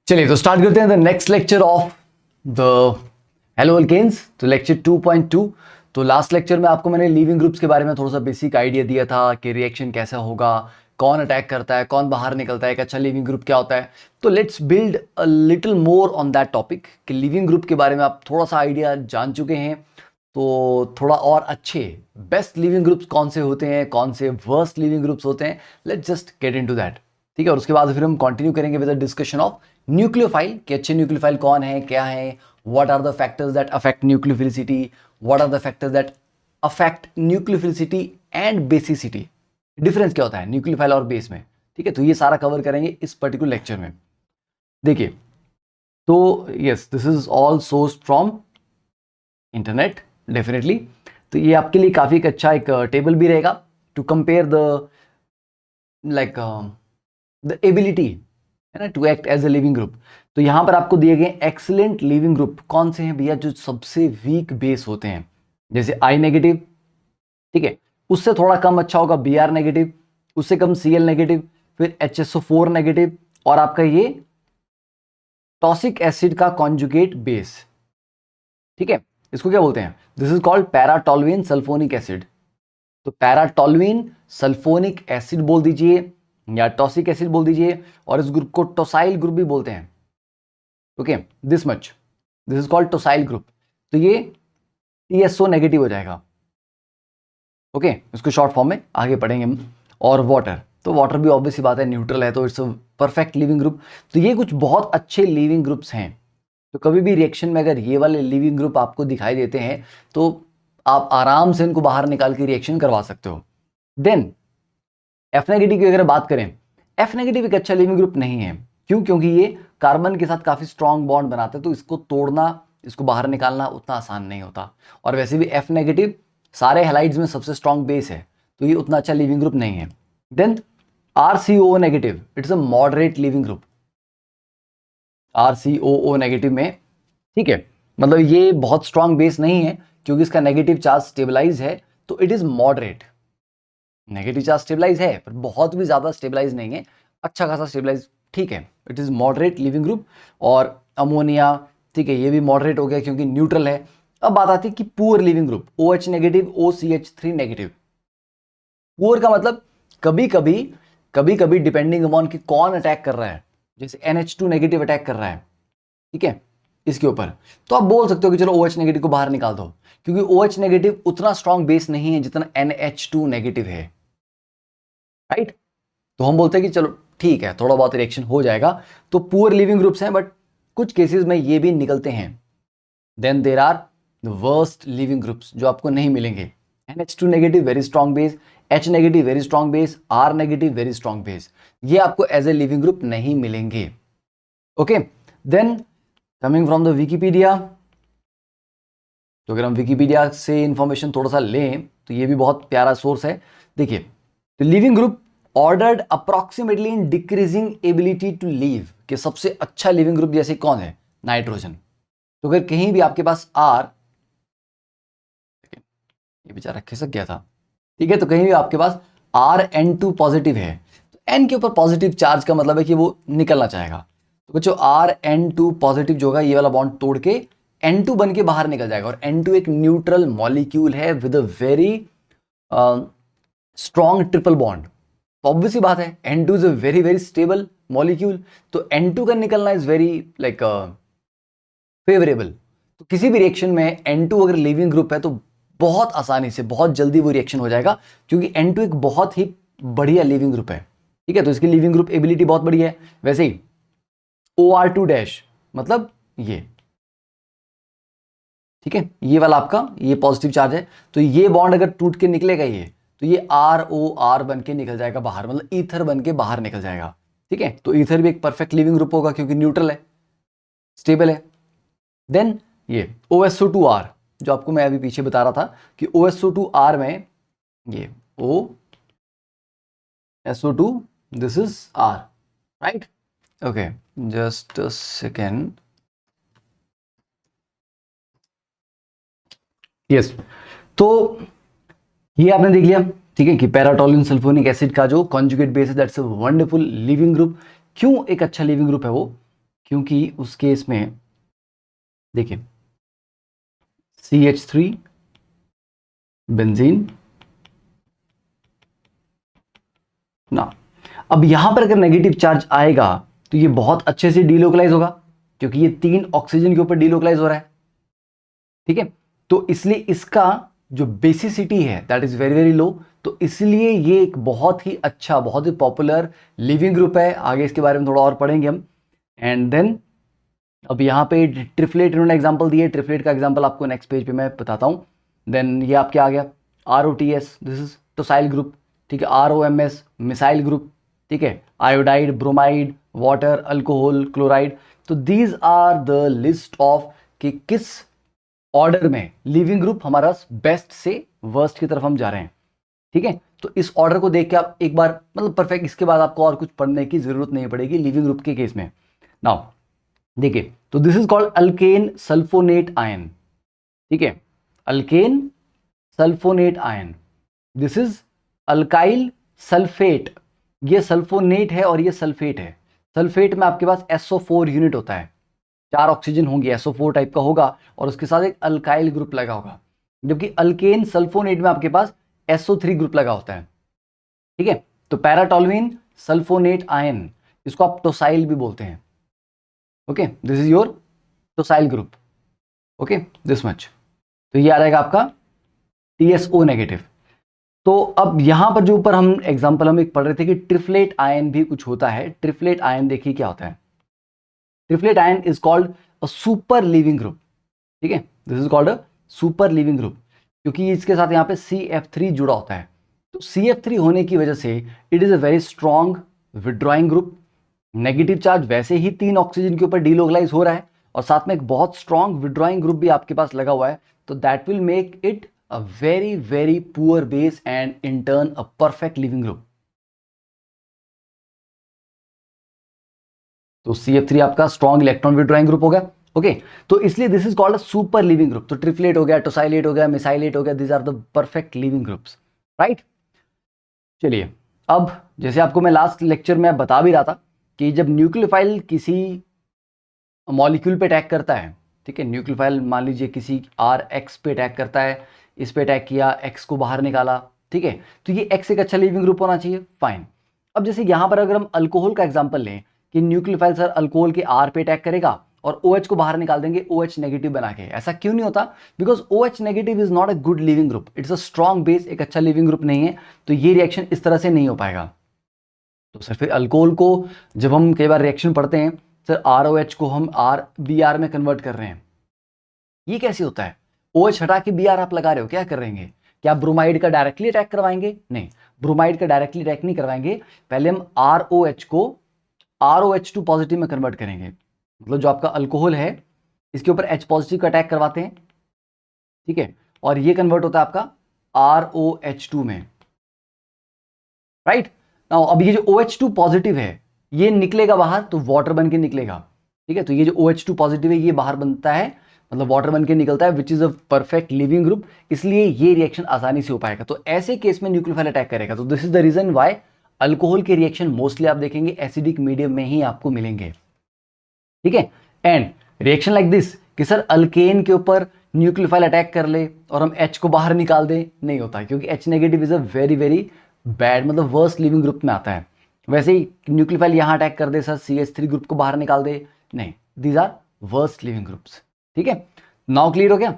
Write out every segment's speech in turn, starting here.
चलिए तो स्टार्ट करते हैं the next lecture of the haloalkanes. तो लेक्चर 2.2। तो लास्ट लेक्चर में आपको मैंने लिविंग ग्रुप्स के बारे में थोड़ा सा बेसिक आइडिया दिया था कि रिएक्शन कैसा होगा, कौन अटैक करता है, कौन बाहर निकलता है, एक अच्छा लिविंग ग्रुप क्या होता है। तो let's build a little more on that topic कि लिविंग ग्रुप के बारे में आप थोड़ा सा आइडिया जान चुके हैं, तो थोड़ा और अच्छे बेस्ट लिविंग ग्रुप्स कौन से होते हैं, कौन से वर्स्ट लिविंग ग्रुप्स होते हैं, let's just get into that. ठीक है, और उसके बाद फिर हम कंटिन्यू करेंगे with the discussion of nucleophile कि अच्छे न्यूक्लियोफाइल कौन है, क्या है, what are the factors that affect nucleophilicity, what are the factors that affect nucleophilicity and basicity, difference क्या होता है न्यूक्लियोफाइल और बेस में। ठीक है, तो ये सारा कवर करेंगे इस पर्टिकुलर लेक्चर में। देखिए, तो yes, this is all sourced from internet definitely. तो ये आपके लिए काफी अच्छा एक टेबल भी रहेगा to compare the like the ability है ना to act as a leaving group. तो यहां पर आपको दिए गए एक्सीलेंट लिविंग ग्रुप कौन से हैं भैया, जो सबसे वीक बेस होते हैं, जैसे आई नेगेटिव, ठीक है, उससे थोड़ा कम अच्छा होगा बी आर नेगेटिव, उससे कम सी एल नेगेटिव, फिर HSO4 नेगेटिव, और आपका ये टॉसिक एसिड का कॉन्जुगेट बेस। ठीक है, इसको क्या बोलते हैं, this is called para toluene sulfonic acid. तो पैराटोल्यूइन सल्फोनिक एसिड बोल दीजिए या टॉसिक एसिड बोल दीजिए, और इस ग्रुप को टोसाइल ग्रुप भी बोलते हैं। Okay, this much, this is called tosyl group. तो ये TSO नेगेटिव हो जाएगा। ओके, इसको शॉर्ट फॉर्म में आगे पढ़ेंगे हम। और वाटर, तो वाटर भी ऑब्वियस सी बात है न्यूट्रल है, तो it's a perfect living group. तो ये कुछ बहुत अच्छे लिविंग ग्रुप्स हैं। तो कभी भी रिएक्शन में अगर ये वाले लिविंग ग्रुप आपको दिखाई देते हैं तो आप आराम से इनको बाहर निकाल के रिएक्शन करवा सकते हो। देन एफ नेगेटिव की अगर बात करें, एफ नेगेटिव एक अच्छा लिविंग ग्रुप नहीं है। क्यों? क्योंकि ये कार्बन के साथ काफी स्ट्रॉन्ग बॉन्ड बनाते हैं, तो इसको तोड़ना, इसको बाहर निकालना उतना आसान नहीं होता। और वैसे भी एफ नेगेटिव सारे हैलाइड्स में सबसे स्ट्रॉन्ग बेस है, तो ये उतना अच्छा लिविंग ग्रुप नहीं है। Then RCOO negative, it's a moderate leaving group. RCOO negative में, ठीक है, मतलब ये बहुत स्ट्रॉन्ग बेस नहीं है क्योंकि इसका नेगेटिव चार्ज स्टेबलाइज है, तो it is moderate. Negative charge stabilize है पर बहुत भी ज्यादा स्टेबलाइज नहीं है, अच्छा खासा स्टेबलाइज, ठीक है, it is moderate leaving group. और अमोनिया, ठीक है, ये भी मॉडरेट हो गया क्योंकि न्यूट्रल है। अब बात आती है कि poor leaving group, OH negative, OCH3 negative. Poor का मतलब कभी कभी डिपेंडिंग अपॉन कि कौन अटैक कर रहा है, जैसे NH2 नेगेटिव अटैक कर रहा है, ठीक है, इसके ऊपर, तो आप बोल सकते हो कि चलो OH नेगेटिव को बाहर निकाल दो, क्योंकि OH नेगेटिव उतना स्ट्रॉन्ग बेस नहीं है जितना NH2 नेगेटिव है, राइट। तो हम बोलते हैं कि चलो ठीक है, थोड़ा बहुत रिएक्शन हो जाएगा। तो पुअर लिविंग ग्रुप्स हैं, बट कुछ केसेस में ये भी निकलते हैं। Then there are the worst leaving groups जो आपको नहीं मिलेंगे। NH2 negative very strong base, H negative very strong base, R negative very strong base, ये आपको एज ए लिविंग ग्रुप नहीं मिलेंगे। Okay, then coming from the Wikipedia, तो अगर हम विकिपीडिया से इंफॉर्मेशन थोड़ा सा लें तो ये भी बहुत प्यारा सोर्स है। देखिए, तो leaving group ordered approximately in decreasing ability to leave, कि सबसे अच्छा लिविंग ग्रुप जैसे कौन है, नाइट्रोजन। तो अगर कहीं भी आपके पास R, ये बेचारा खिसक गया था, ठीक है, तो कहीं भी आपके पास RN2 पॉजिटिव है, तो N के ऊपर पॉजिटिव चार्ज का मतलब है कि वो निकलना चाहेगा। तो बच्चों RN2 पॉजिटिव जो होगा ये वाला बॉन्ड तोड़ के N2 बन के बाहर निकल जाएगा, और N2 एक न्यूट्रल मॉलिक्यूल है with a very strong triple bond. तो ऑब्वियस सी बात है N2 is a very very stable molecule, तो N2 का निकलना इज वेरी लाइक फेवरेबल। तो किसी भी रिएक्शन में N2 अगर लिविंग ग्रुप है तो बहुत आसानी से, बहुत जल्दी वो रिएक्शन हो जाएगा, क्योंकि N2 एक बहुत ही बढ़िया लिविंग ग्रुप है। ठीक है, तो इसकी लिविंग ग्रुप एबिलिटी बहुत बढ़िया है। वैसे ही OR2 डैश, मतलब ये, ठीक है, ये वाला आपका ये पॉजिटिव चार्ज है, तो ये बॉन्ड अगर टूट के निकलेगा ये, तो ये ROR बन के निकल जाएगा बाहर, मतलब ईथर बन के बाहर निकल जाएगा। ठीक है, तो ईथर भी एक परफेक्ट लिविंग ग्रुप होगा क्योंकि न्यूट्रल है, स्टेबल है। देन ये OSO2R, जो आपको मैं अभी पीछे बता रहा था कि OSO2R में ये OSO2, this is R, right. Okay, just a second, yes. तो ये आपने देख लिया, ठीक है, कि पैराटोल्यूइन सल्फोनिक एसिड का जो कॉन्जुगेट बेस है that's a wonderful leaving group. क्यों एक अच्छा लिविंग ग्रुप है वो? क्योंकि उस केस में देखिए CH3 बेंजीन ना, अब यहां पर अगर नेगेटिव चार्ज आएगा तो ये बहुत अच्छे से डीलोकलाइज होगा, क्योंकि ये 3 ऑक्सीजन के ऊपर डीलोकलाइज हो रहा है, ठीक है। तो इसलिए इसका जो बेसिसिटी है that is very very low, तो इसलिए ये एक बहुत ही अच्छा, बहुत ही पॉपुलर लिविंग ग्रुप है। आगे इसके बारे में थोड़ा और पढ़ेंगे हम। एंड देन अब यहाँ पे ट्रिफलेट इन्होंने एग्जांपल दिए, ट्रिफलेट का एग्जांपल आपको नेक्स्ट पेज पे मैं बताता हूँ। देन ये आपके आ गया ROTS, this is tosyl group, ठीक है। ROMS मिसाइल ग्रुप, ठीक है। Iodide, bromide, water, alcohol, chloride. तो these are the list of कि किस ऑर्डर में लिविंग ग्रुप हमारा बेस्ट से वर्स्ट की तरफ हम जा रहे हैं, ठीक है। तो इस ऑर्डर को देख के आप एक बार मतलब परफेक्ट, इसके बाद आपको और कुछ पढ़ने की जरूरत नहीं पड़ेगी लिविंग ग्रुप के केस में। नाउ देखिए, तो this is called alkane sulphonate ion, ठीक है। Alkane sulphonate ion, this is alkyl sulphate. ये सल्फोनेट है और ये सल्फेट है। सल्फेट में आपके पास SO4 यूनिट होता है, 4 ऑक्सीजन होंगे, SO4 टाइप का होगा और उसके साथ एक अल्काइल ग्रुप लगा होगा। जबकि अल्केन सल्फोनेट में आपके पास SO3 ग्रुप लगा होता है, ठीक है। तो पैराटोल्यूइन सल्फोनेट आयन, इसको आप टोसाइल भी बोलते हैं, okay. This is your tosyl group, okay, this much. तो ये आ जाएगा आपका TSO नेगेटिव। तो अब यहां पर जो ऊपर हम एग्जांपल हम एक पढ़ रहे थे कि ट्रिफलेट आयन भी कुछ होता है। ट्रिफलेट आयन देखिए क्या होता है। Triflate anion is called a super leaving group, ठीक है। This is called a super leaving group, क्योंकि इसके साथ यहाँ पे CF3 जुड़ा होता है। तो CF3 होने की वजह से it is a very strong withdrawing group. Negative charge वैसे ही 3 ऑक्सीजन के ऊपर डीलोकलाइज हो रहा है और साथ में एक बहुत स्ट्रॉन्ग विड्रॉइंग ग्रुप भी आपके पास लगा हुआ है। तो that will make it a very very poor base and in turn a perfect living group. तो CF3 आपका स्ट्रॉन्ग इलेक्ट्रॉन विड्रॉइंग ग्रुप हो गया, ओके। तो इसलिए this is called a super leaving group. तो ट्रिफलेट हो गया, टोसाइलेट हो गया, मिसाइलेट हो गया, this are the perfect leaving groups, right. चलिए, अब जैसे आपको मैं लास्ट लेक्चर में बता भी रहा था कि जब न्यूक्लियोफाइल किसी मॉलिक्यूल पे अटैक करता है, ठीक है, न्यूक्लियोफाइल मान लीजिए किसी RX पे अटैक करता है, इस पे अटैक किया, X को बाहर निकाला, ठीक है। तो ये X एक अच्छा लिविंग ग्रुप होना चाहिए, फाइन। अब जैसे यहां पर अगर हम अल्कोहल का एग्जांपल लें कि न्यूक्लियोफाइल सर अल्कोहल के R पे अटैक करेगा और OH को बाहर निकाल देंगे, OH नेगेटिव बना के। ऐसा क्यों नहीं होता? Because OH negative is not a good leaving group, it's a strong base, एक अच्छा लिविंग ग्रुप नहीं है। तो ये रिएक्शन इस तरह से नहीं हो पाएगा। तो सर फिर अल्कोहल को जब हम कई बार रिएक्शन पढ़ते हैं, सर ROH को हम BR में कन्वर्ट कर रहे हैं, ये कैसे होता है? OH हटा के BR आप लगा रहे हो, क्या कर रहे हैं? क्या ब्रोमाइड का डायरेक्टली अटैक करवाएंगे? नहीं, ब्रोमाइड का डायरेक्टली अटैक नहीं करवाएंगे। पहले हम ROH को ROH2 पॉजिटिव में कन्वर्ट करेंगे। मतलब जो आपका अल्कोहल है इसके ऊपर H पॉजिटिव का अटैक करवाते हैं, ठीक है, और ये कन्वर्ट होता है आपका ROH2 में, राइट। नाउ अब ये जो OH2 पॉजिटिव है ये निकलेगा बाहर तो वाटर बन के निकलेगा, ठीक है। तो ये जो OH2 पॉजिटिव है ये बाहर बनता है, मतलब वाटर बन के निकलता है, which is a perfect leaving group. इसलिए ये रिएक्शन आसानी से हो पाएगा। तो ऐसे केस में न्यूक्लियोफाइल अटैक करेगा। तो this is the reason why alcohol के रिएक्शन मोस्टली आप देखेंगे एसिडिक मीडियम में ही आपको मिलेंगे, ठीक है। एंड रिएक्शन लाइक दिस कि सर अल्केन के ऊपर न्यूक्लियोफाइल अटैक कर ले और हम H को बाहर निकाल दें, नहीं होता, क्योंकि H negative is a very very bad, मतलब वर्स्ट लिविंग ग्रुप में आता है। वैसे ही न्यूक्लियोफाइल यहां अटैक कर दे सर, CH3 ग्रुप को बाहर निकाल दे, नहीं, these are worst leaving groups, ठीक है। नाउ क्लियर हो गया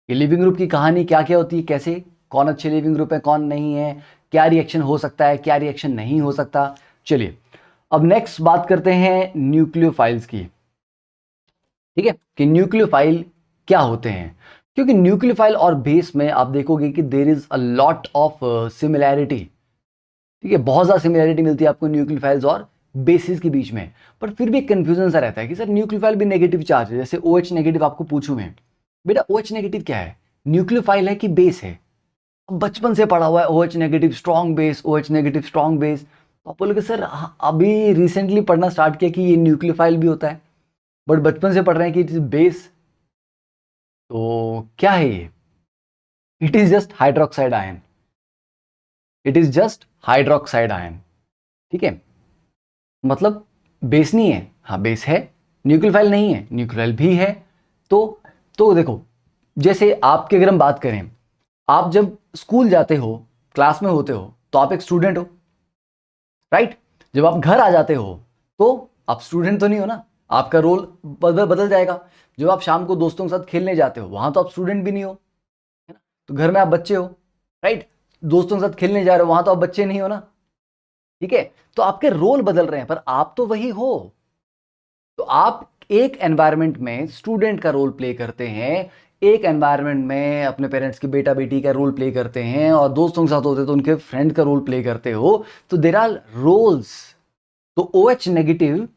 ये लिविंग ग्रुप की कहानी क्या क्या होती है, कैसे कौन अच्छे लिविंग ग्रुप है कौन नहीं है, क्या रिएक्शन हो सकता है क्या रिएक्शन नहीं हो सकता। चलिए अब नेक्स्ट बात करते हैं न्यूक्लियोफाइल्स की, ठीक है, कि न्यूक्लियोफाइल क्या होते हैं। क्योंकि न्यूक्लियोफाइल और बेस में आप देखोगे कि there is a lot of similarity, ठीक है, बहुत ज्यादा सिमिलैरिटी मिलती है आपको न्यूक्लियोफाइल्स और बेसिस के बीच में। पर फिर भी एक कंफ्यूजन सा रहता है कि सर न्यूक्लियोफाइल भी नेगेटिव चार्ज है, जैसे OH नेगेटिव आपको पूछूं मैं, बेटा OH नेगेटिव क्या है, न्यूक्लियोफाइल है कि बेस है? अब बचपन से पढ़ा हुआ है OH negative strong base, OH negative strong base, तो आप बोलोगे सर अभी रिसेंटली पढ़ना स्टार्ट किया कि ये न्यूक्लियोफाइल भी होता है, बट बचपन से पढ़ रहे हैं कि इट इज बेस। तो क्या है ये? It is just hydroxide ion, it is just hydroxide ion, ठीक है। मतलब बेस नहीं है, हाँ बेस है, न्यूक्लियोफाइल नहीं है, न्यूक्लियोफाइल भी है। तो देखो, जैसे आपकी अगर हम बात करें, आप जब स्कूल जाते हो, क्लास में होते हो, तो आप एक स्टूडेंट हो, राइट। जब आप घर आ जाते हो तो आप स्टूडेंट तो नहीं हो ना, आपका रोल बदल जाएगा। जब आप शाम को दोस्तों के साथ खेलने जाते हो, वहां तो आप स्टूडेंट भी नहीं हो, है ना। तो घर में आप बच्चे हो, राइट। दोस्तों के साथ खेलने जा रहे हो, वहां तो आप बच्चे नहीं हो ना, ठीक है। तो आपके रोल बदल रहे हैं पर आप तो वही हो। तो आप एक एनवायरनमेंट में स्टूडेंट का रोल प्ले करते हैं, एक एनवायरनमेंट में अपने पेरेंट्स की बेटा बेटी का रोल प्ले करते हैं, और दोस्तों के साथ होते तो उनके फ्रेंड का रोल प्ले करते हो। तो देयर आर रोल्स। तो OH नेगेटिव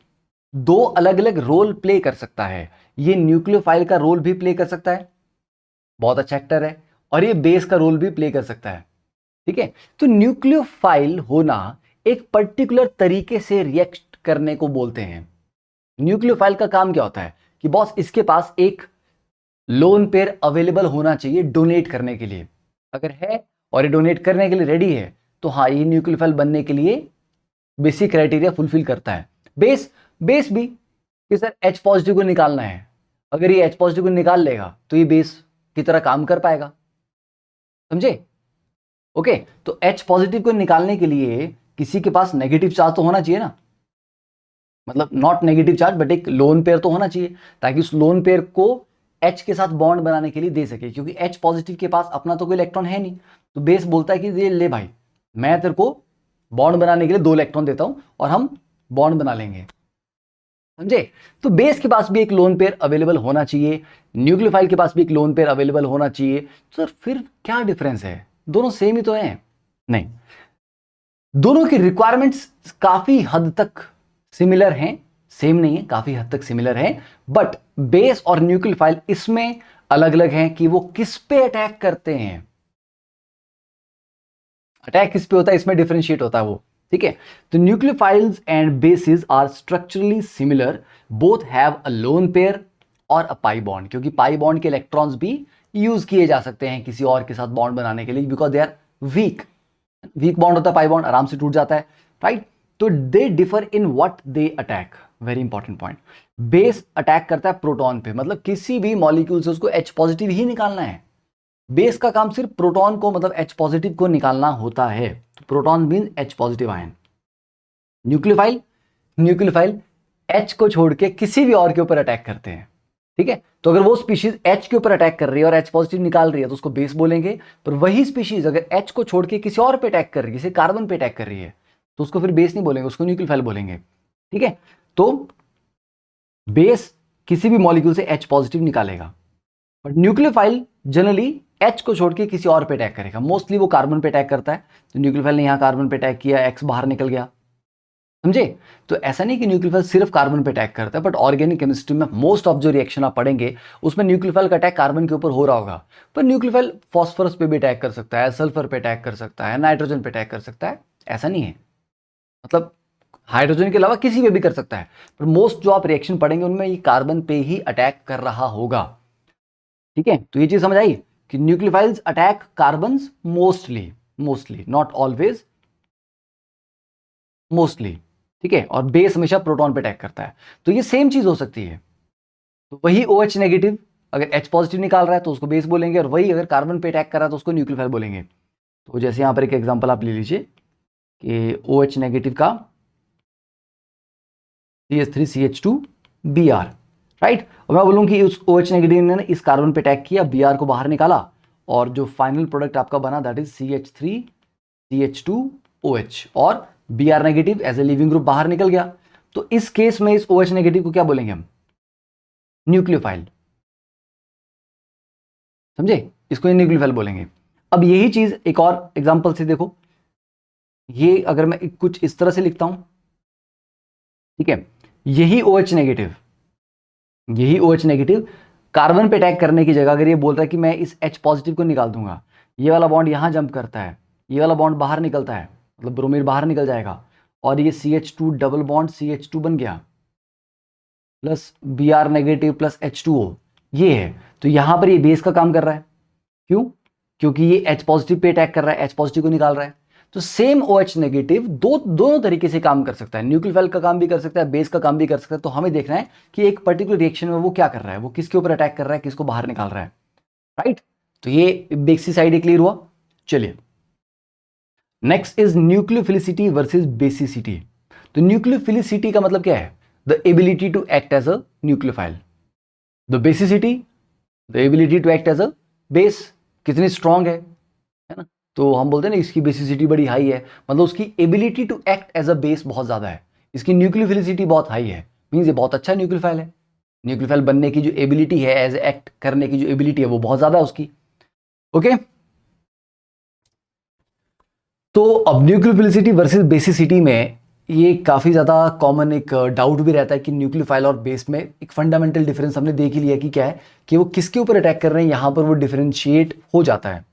दो अलग अलग रोल प्ले कर सकता है। ये न्यूक्लियोफाइल का रोल भी प्ले कर सकता है, बहुत अच्छा एक्टर है, और ये बेस का रोल भी प्ले कर सकता है, ठीक है। तो न्यूक्लियोफाइल होना एक पर्टिकुलर तरीके से रिएक्ट करने को बोलते हैं। न्यूक्लियोफाइल का काम क्या होता है कि बॉस इसके पास एक लोन पेयर अवेलेबल होना चाहिए डोनेट करने के लिए। अगर है और ये डोनेट करने के लिए रेडी है, तो हाँ, ये न्यूक्लियोफाइल बनने के लिए बेसिक क्राइटेरिया फुलफिल करता है। बेस भी कि सर H पॉजिटिव को निकालना है, अगर ये H पॉजिटिव को निकाल लेगा तो ये बेस की तरह काम कर पाएगा, समझे। ओके, तो H पॉजिटिव को निकालने के लिए किसी के पास नेगेटिव चार्ज तो होना चाहिए ना, मतलब नॉट नेगेटिव चार्ज बट एक लोन पेयर तो होना चाहिए, ताकि उस लोन पेयर को H के साथ बॉन्ड बनाने के लिए दे सके। क्योंकि H पॉजिटिव के पास अपना तो कोई इलेक्ट्रॉन है नहीं, तो बेस बोलता है कि ये ले भाई, मैं तेरे को बॉन्ड बनाने के लिए 2 इलेक्ट्रॉन देता हूं और हम बॉन्ड बना लेंगे, समझे। तो बेस के पास भी एक लोन पेयर अवेलेबल होना चाहिए, न्यूक्लियोफाइल के पास भी एक लोन पेयर अवेलेबल होना चाहिए। तो फिर क्या डिफरेंस है, दोनों सेम ही तो हैं? नहीं, दोनों की रिक्वायरमेंट्स काफी हद तक सिमिलर हैं, सेम नहीं है, काफी हद तक सिमिलर है। बट बेस और न्यूक्लियोफाइल इसमें अलग अलग हैं कि वो किस पे अटैक करते हैं। अटैक किस पे होता है, इसमें डिफरेंशिएट होता है वो, ठीक है। तो nucleophiles and bases are structurally similar, both have a lone pair और अ पाई बॉन्ड। क्योंकि पाई बॉन्ड के इलेक्ट्रॉन्स भी यूज किए जा सकते हैं किसी और के साथ बॉन्ड बनाने के लिए, because they are weak bond होता है, पाई बॉन्ड आराम से टूट जाता है, राइट। तो they differ in what they attack, very important point. Base attack करता है प्रोटॉन पे, मतलब किसी भी मॉलिक्यूल से उसको H पॉजिटिव ही निकालना है। बेस का काम सिर्फ प्रोटॉन को, मतलब H पॉजिटिव को निकालना होता है। Proton mean H positive ion. Nucleophile H को छोड़ के किसी भी और के ऊपर अटैक करते हैं, ठीक है। तो अगर वो स्पीशीज H के ऊपर अटैक कर रही है और H पॉजिटिव निकाल रही है तो उसको बेस बोलेंगे। पर वही स्पीशीज अगर H को छोड़ के किसी और पे अटैक कर रही है, किसी कार्बन पे अटैक कर रही है, तो उसको फिर बेस नहीं बोलेंगे, उसको न्यूक्लियोफाइल बोलेंगे, ठीक है। तो बेस किसी भी मॉलिक्यूल से H पॉजिटिव निकालेगा, बट न्यूक्लियोफाइल जनरली H को छोड़ के किसी और पे अटैक करेगा। मोस्टली वो कार्बन पे अटैक करता है, तो न्यूक्लियोफाइल ने यहां कार्बन पे अटैक किया, X बाहर निकल गया, समझे। तो ऐसा नहीं कि न्यूक्लियोफाइल सिर्फ कार्बन पे अटैक करता है, बट ऑर्गेनिक केमिस्ट्री में मोस्ट ऑफ जो रिएक्शन आप पढ़ेंगे उसमें न्यूक्लियोफाइल का अटैक कार्बन के ऊपर हो रहा होगा। पर न्यूक्लियोफाइल फॉस्फोरस पे भी अटैक कर सकता है, सल्फर पे अटैक कर सकता है, नाइट्रोजन पे अटैक कर सकता है, ऐसा नहीं है। मतलब हाइड्रोजन के अलावा किसी पे भी कर सकता है, पर मोस्ट जो आप रिएक्शन पढ़ेंगे उनमें ये कार्बन पे ही अटैक कर रहा होगा, ठीक है। तो ये चीज समझ आई कि nucleophiles attack carbons mostly not always, mostly, ठीक है। और बेस हमेशा प्रोटॉन पे अटैक करता है। तो ये सेम चीज हो सकती है। तो वही OH नेगेटिव अगर H पॉजिटिव निकाल रहा है तो उसको बेस बोलेंगे, और वही अगर कार्बन पे अटैक कर रहा है तो उसको न्यूक्लियोफाइल बोलेंगे। तो जैसे यहां पर एक एग्जांपल आप ले लीजिए कि OH नेगेटिव का CH3CH2Br, राइट। और मैं बोलूँ कि उस OH नेगेटिव ने इस कार्बन पे अटैक किया, Br को बाहर निकाला, और जो फाइनल प्रोडक्ट आपका बना दैट इज CH3CH2OH, और Br negative as a leaving group बाहर निकल गया। तो इस केस में इस OH नेगेटिव को क्या बोलेंगे हम? न्यूक्लियोफाइल, समझे, इसको न्यूक्लियोफाइल बोलेंगे। अब यही चीज एक और एग्जांपल से देखो, ये अगर मैं कुछ इस तरह से लिखता हूं, ठीक है, यही OH नेगेटिव कार्बन पे अटैक करने की जगह अगर ये बोल रहा है कि मैं इस H पॉजिटिव को निकाल दूंगा, ये वाला बॉन्ड यहां जंप करता है, ये वाला बॉन्ड बाहर निकलता है, मतलब ब्रोमीन बाहर निकल जाएगा, और ये CH2 डबल बॉन्ड CH2 बन गया, plus Br negative plus H2O, ये है। तो यहां पर ये बेस का काम कर रहा है, क्यों? क्योंकि ये H पॉजिटिव पे अटैक कर रहा है, H पॉजिटिव को निकाल रहा है। तो सेम OH नेगेटिव दोनों तरीके से काम कर सकता है, न्यूक्लियोफाइल का काम भी कर सकता है, बेस का काम भी कर सकता है। तो हमें देखना है कि एक पर्टिकुलर रिएक्शन में वो क्या कर रहा है, वो किसके ऊपर अटैक कर रहा है, किसको बाहर निकाल रहा है, राइट। तो ये बेसिसाइड क्लियर हुआ। चलिए next is nucleophilicity versus basicity. तो न्यूक्लियोफिलिसिटी का मतलब क्या है, the ability to act as a nucleophile. The basicity, the ability to act as a base, कितनी स्ट्रांग है ना। तो हम बोलते हैं ना इसकी बेसिसिटी बड़ी हाई है, मतलब उसकी ability to act as a base बहुत ज्यादा है। इसकी न्यूक्लियोफिलिसिटी बहुत हाई है, मींस ये बहुत अच्छा न्यूक्लियोफाइल है। न्यूक्लियोफाइल बनने की जो एबिलिटी है, एज एक्ट करने की जो एबिलिटी है, वो बहुत ज्यादा है उसकी। ओके तो अब न्यूक्लियोफिलिसिटी वर्सेस बेसिसिटी में ये काफ़ी ज़्यादा कॉमन एक डाउट भी रहता है कि न्यूक्लियोफाइल और बेस में एक फंडामेंटल डिफरेंस हमने देख ही लिया कि क्या है, कि वो किसके ऊपर अटैक कर रहे हैं, यहां पर वो डिफरेंशिएट हो जाता है।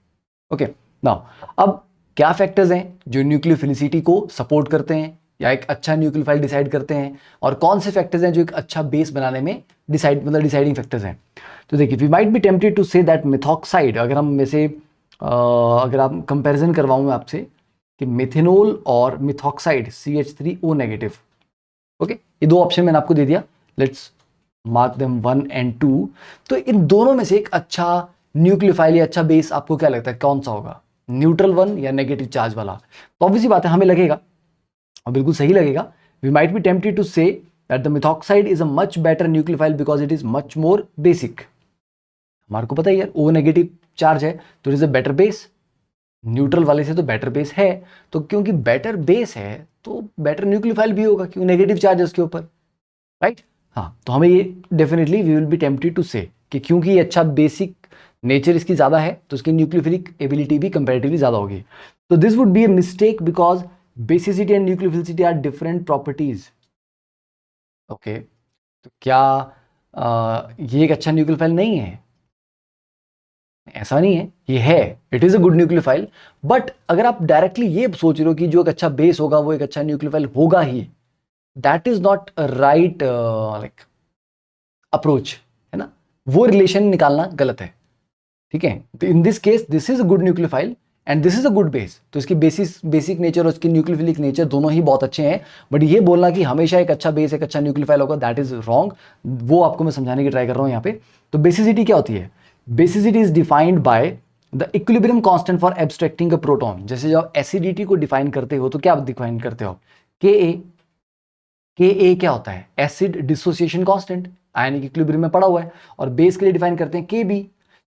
ओके नाउ अब क्या फैक्टर्स हैं जो न्यूक्लियोफिलिसिटी को सपोर्ट करते हैं या एक अच्छा न्यूक्लियोफाइल डिसाइड करते हैं, और कौन से फैक्टर्स हैं जो एक अच्छा बेस बनाने में डिसाइडिंग फैक्टर्स हैं। तो देखिए we might be tempted to say that methoxide, अगर हम वैसे अगर आप कंपैरिजन करवाऊं मैं आपसे कि मिथेनॉल और मिथॉक्साइड CH3O नेगेटिव। ओके ये दो ऑप्शन मैंने आपको दे दिया, लेट्स मार्क देम 1 and 2। तो इन दोनों में से एक अच्छा न्यूक्लियोफाइल या अच्छा बेस आपको क्या लगता है कौन सा होगा, न्यूट्रल वन या नेगेटिव चार्ज वाला। तो ऑब्वियसली बात है हमें लगेगा, और बिल्कुल सही लगेगा, we might be tempted to say that the methoxide is a much better nucleophile because it is much more basic. हमारे को पता है यार O नेगेटिव चार्ज है तो it is a better base, neutral वाले से तो बेटर बेस है, तो क्योंकि बेटर बेस है तो बेटर न्यूक्लियोफाइल भी होगा क्योंकि नेगेटिव चार्ज है उसके ऊपर, राइट। हाँ तो हमें ये definitely we will be tempted to say कि क्योंकि ये अच्छा बेसिक नेचर इसकी ज्यादा है तो इसकी न्यूक्लियोफिलिक एबिलिटी भी कंपैरेटिवली ज्यादा होगी। तो this would be a mistake because basicity and nucleophilicity are different properties. Okay तो क्या ये एक अच्छा न्यूक्लियोफाइल नहीं है, ऐसा नहीं है, ये है, it is a good nucleophile. But अगर आप डायरेक्टली ये सोच रहे हो कि जो एक अच्छा बेस होगा वो एक अच्छा न्यूक्लियोफाइल होगा ही, that is not right like approach, है ना। वो रिलेशन निकालना गलत है, ठीक है। तो in this case this is a good nucleophile and this is a good base, तो इसकी बेसिक नेचर और इसकी न्यूक्लियोफिलिक नेचर दोनों ही बहुत अच्छे हैं। बट ये बोलना कि हमेशा एक अच्छा बेस एक अच्छा न्यूक्लियोफाइल होगा, दैट इज रॉन्ग। वो आपको मैं समझाने की ट्राई कर रहा हूं यहाँ पे। तो बेसिसिटी क्या होती है, basicity is defined by the equilibrium constant for abstracting a proton. जैसे जब एसिडिटी को डिफाइन करते हो तो क्या डिफाइन करते हो, के ए, के ए क्या होता है, acid dissociation constant, ionic equilibrium में पड़ा हुआ है। और बेस के लिए डिफाइन करते हैं के बी,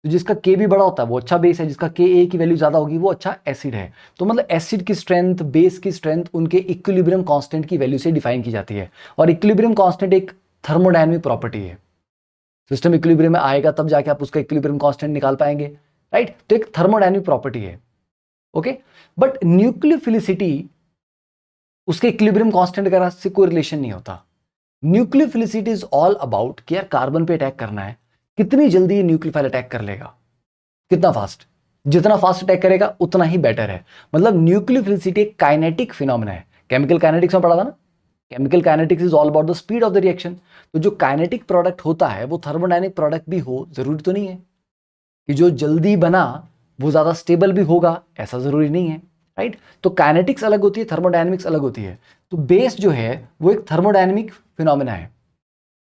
तो जिसका के बी बड़ा होता है वो अच्छा बेस है, जिसका के ए की वैल्यू ज्यादा होगी वो अच्छा एसिड है। तो मतलब एसिड की स्ट्रेंथ बेस की स्ट्रेंथ उनके इक्विलिब्रियम कांस्टेंट की वैल्यू से डिफाइन की जाती है। और इक्विलिब्रियम कांस्टेंट एक थर्मोडायनेमिक प्रॉपर्टी है, सिस्टम इक्विलिब्रियम में आएगा तब जाके आप उसका इक्विलिब्रियम कांस्टेंट निकाल पाएंगे, राइट। तो एक थर्मोडायनेमिक प्रॉपर्टी है, ओके। बट न्यूक्लियोफिलिसिटी उसके इक्विलिब्रियम कांस्टेंट का से कोई रिलेशन नहीं होता। न्यूक्लियोफिलिसिटी इज ऑल अबाउट कि यार कार्बन पे अटैक करना है, कितनी जल्दी ये न्यूक्लियोफाइल अटैक कर लेगा, कितना फास्ट, जितना फास्ट अटैक करेगा उतना ही बेटर है। मतलब न्यूक्लियोफिलिसिटी एक काइनेटिक फिनोमेना है, केमिकल काइनेटिक्स में पढ़ा था ना, chemical kinetics is all about the speed of the reaction. तो जो काइनेटिक प्रोडक्ट होता है वो थर्मोडायनेमिक प्रोडक्ट भी हो, जरूरी तो नहीं है कि जो जल्दी बना वो ज्यादा स्टेबल भी होगा, ऐसा जरूरी नहीं है, राइट। तो काइनेटिक्स अलग होती है, थर्मोडायनेमिक्स अलग होती है। तो बेस जो है वो एक थर्मोडायनेमिक फिनोमेना है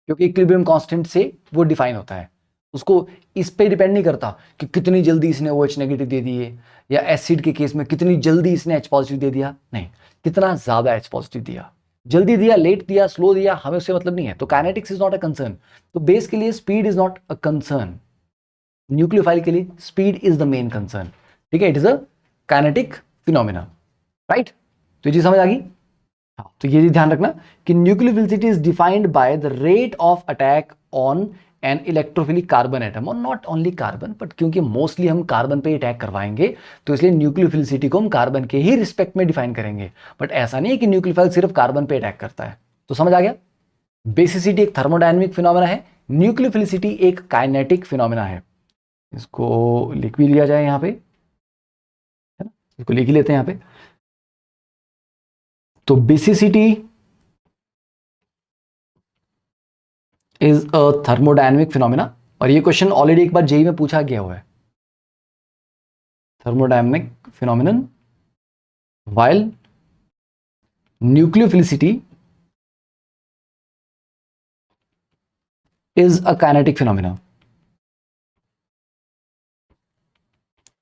क्योंकि इक्विलिब्रियम कांस्टेंट से वो डिफाइन होता है। उसको इस पे डिपेंड नहीं करता कि कितनी जल्दी इसने OH नेगेटिव दे दिए, या एसिड के केस में कितनी जल्दी इसने H पॉजिटिव दे दिया, नहीं, कितना ज्यादा H पॉजिटिव दिया, जल्दी दिया, लेट दिया, स्लो दिया, हमें उससे मतलब नहीं है। तो kinetics is not a concern. तो बेस के लिए speed is not a concern, nucleophile के लिए speed is the main concern, ठीक है। It is a kinetic phenomena, right. तो ये चीज समझ आ गई। हाँ तो ये ध्यान रखना कि nucleophilicity is defined by the rate of attack on an electrophilic carbon atom, और नॉट ओनली कार्बन, बट क्योंकि मोस्टली हम कार्बन पे अटैक करवाएंगे तो इसलिए न्यूक्लियोफिलिसिटी को हम कार्बन के ही रिस्पेक्ट में डिफाइन करेंगे। बट ऐसा नहीं है कि न्यूक्लियोफाइल सिर्फ कार्बन पे अटैक करता है। तो समझ आ गया, बेसिसिटी एक थर्मोडायनेमिक फिनोमेना है, न्यूक्लियोफिलिसिटी एक काइनेटिक फिनोमेना है। इसको लिख भी लिया जाए यहाँ पे, है ना, इसको लिख ही लेते हैं यहाँ पे। तो basicity is a thermodynamic phenomena, और ये क्वेश्चन ऑलरेडी एक बार जेई में पूछा गया हुआ है, thermodynamic phenomenon while nucleophilicity is a kinetic phenomena.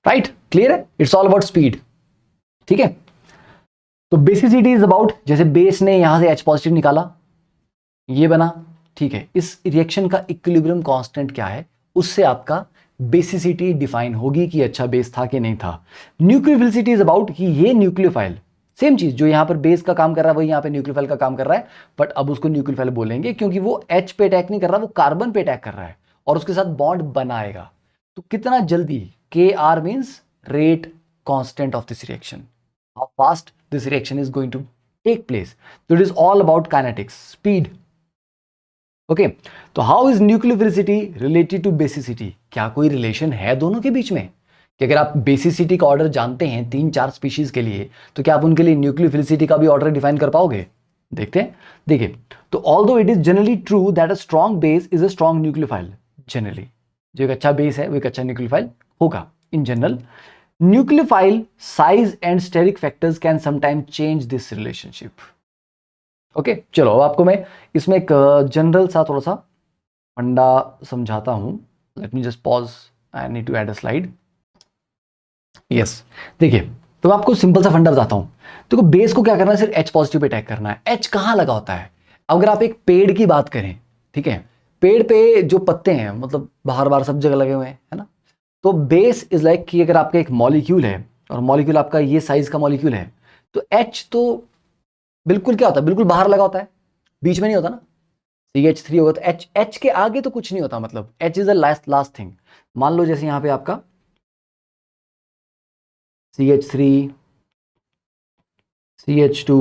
Right, clear है? It's all about speed. ठीक है, तो बेसिसिटी इज अबाउट, जैसे बेस ने यहां से H पॉजिटिव निकाला, ये बना. ठीक है, इस रिएक्शन का इक्विलिब्रियम कांस्टेंट क्या है, उससे आपका बेसिसिटी डिफाइन होगी कि अच्छा बेस था कि नहीं था. न्यूक्लियोफिलिसिटी इज अबाउट कि ये न्यूक्लियोफाइल, सेम चीज जो यहां पर बेस का काम कर रहा है वही यहां पे न्यूक्लियोफाइल का काम कर रहा है, बट अब उसको न्यूक्लियोफाइल बोलेंगे क्योंकि वो H पे अटैक नहीं कर रहा, वो कार्बन पे अटैक कर रहा है और उसके साथ बॉन्ड बनाएगा. तो कितना जल्दी, K R means rate constant of this reaction, how fast this reaction is going to take place. तो it is all about kinetics, speed. Okay, तो how is nucleophilicity related to basicity, क्या कोई relation है दोनों के बीच में? कि अगर आप बेसिसिटी का ऑर्डर जानते हैं 3-4 स्पीशीज के लिए, तो क्या आप उनके लिए न्यूक्लियोफिलिसिटी का भी ऑर्डर डिफाइन कर पाओगे? देखते हैं. देखिए, तो although it is generally true that a strong base is a strong nucleophile, generally जो एक अच्छा बेस है वो एक अच्छा न्यूक्लियोफाइल होगा in general. Nucleophile size and steric factors can sometime change this relationship. Okay, चलो अब आपको मैं इसमें एक जनरल सा थोड़ा सा फंडा समझाता हूं. Let me just pause, I need to add a slide. Yes, देखिए, तो मैं आपको सिंपल सा फंडा बताता हूं. देखो, बेस को क्या करना है, सिर्फ H पॉजिटिव पे अटैक करना है. H कहां लगा होता है? अगर आप एक पेड़ की बात करें, ठीक है, पेड़ पे जो पत्ते हैं मतलब बाहर बाहर सब जगह लगे हुए हैं, है ना. तो बेस इज लाइक कि अगर आपका एक मॉलिक्यूल है और मॉलिक्यूल आपका ये साइज का मॉलिक्यूल है, तो H तो बिल्कुल क्या होता है, बिल्कुल बाहर लगा होता है, बीच में नहीं होता ना. CH3 होगा तो H के आगे तो कुछ नहीं होता, मतलब H is the last thing. मान लो जैसे यहां पे आपका CH3, CH2,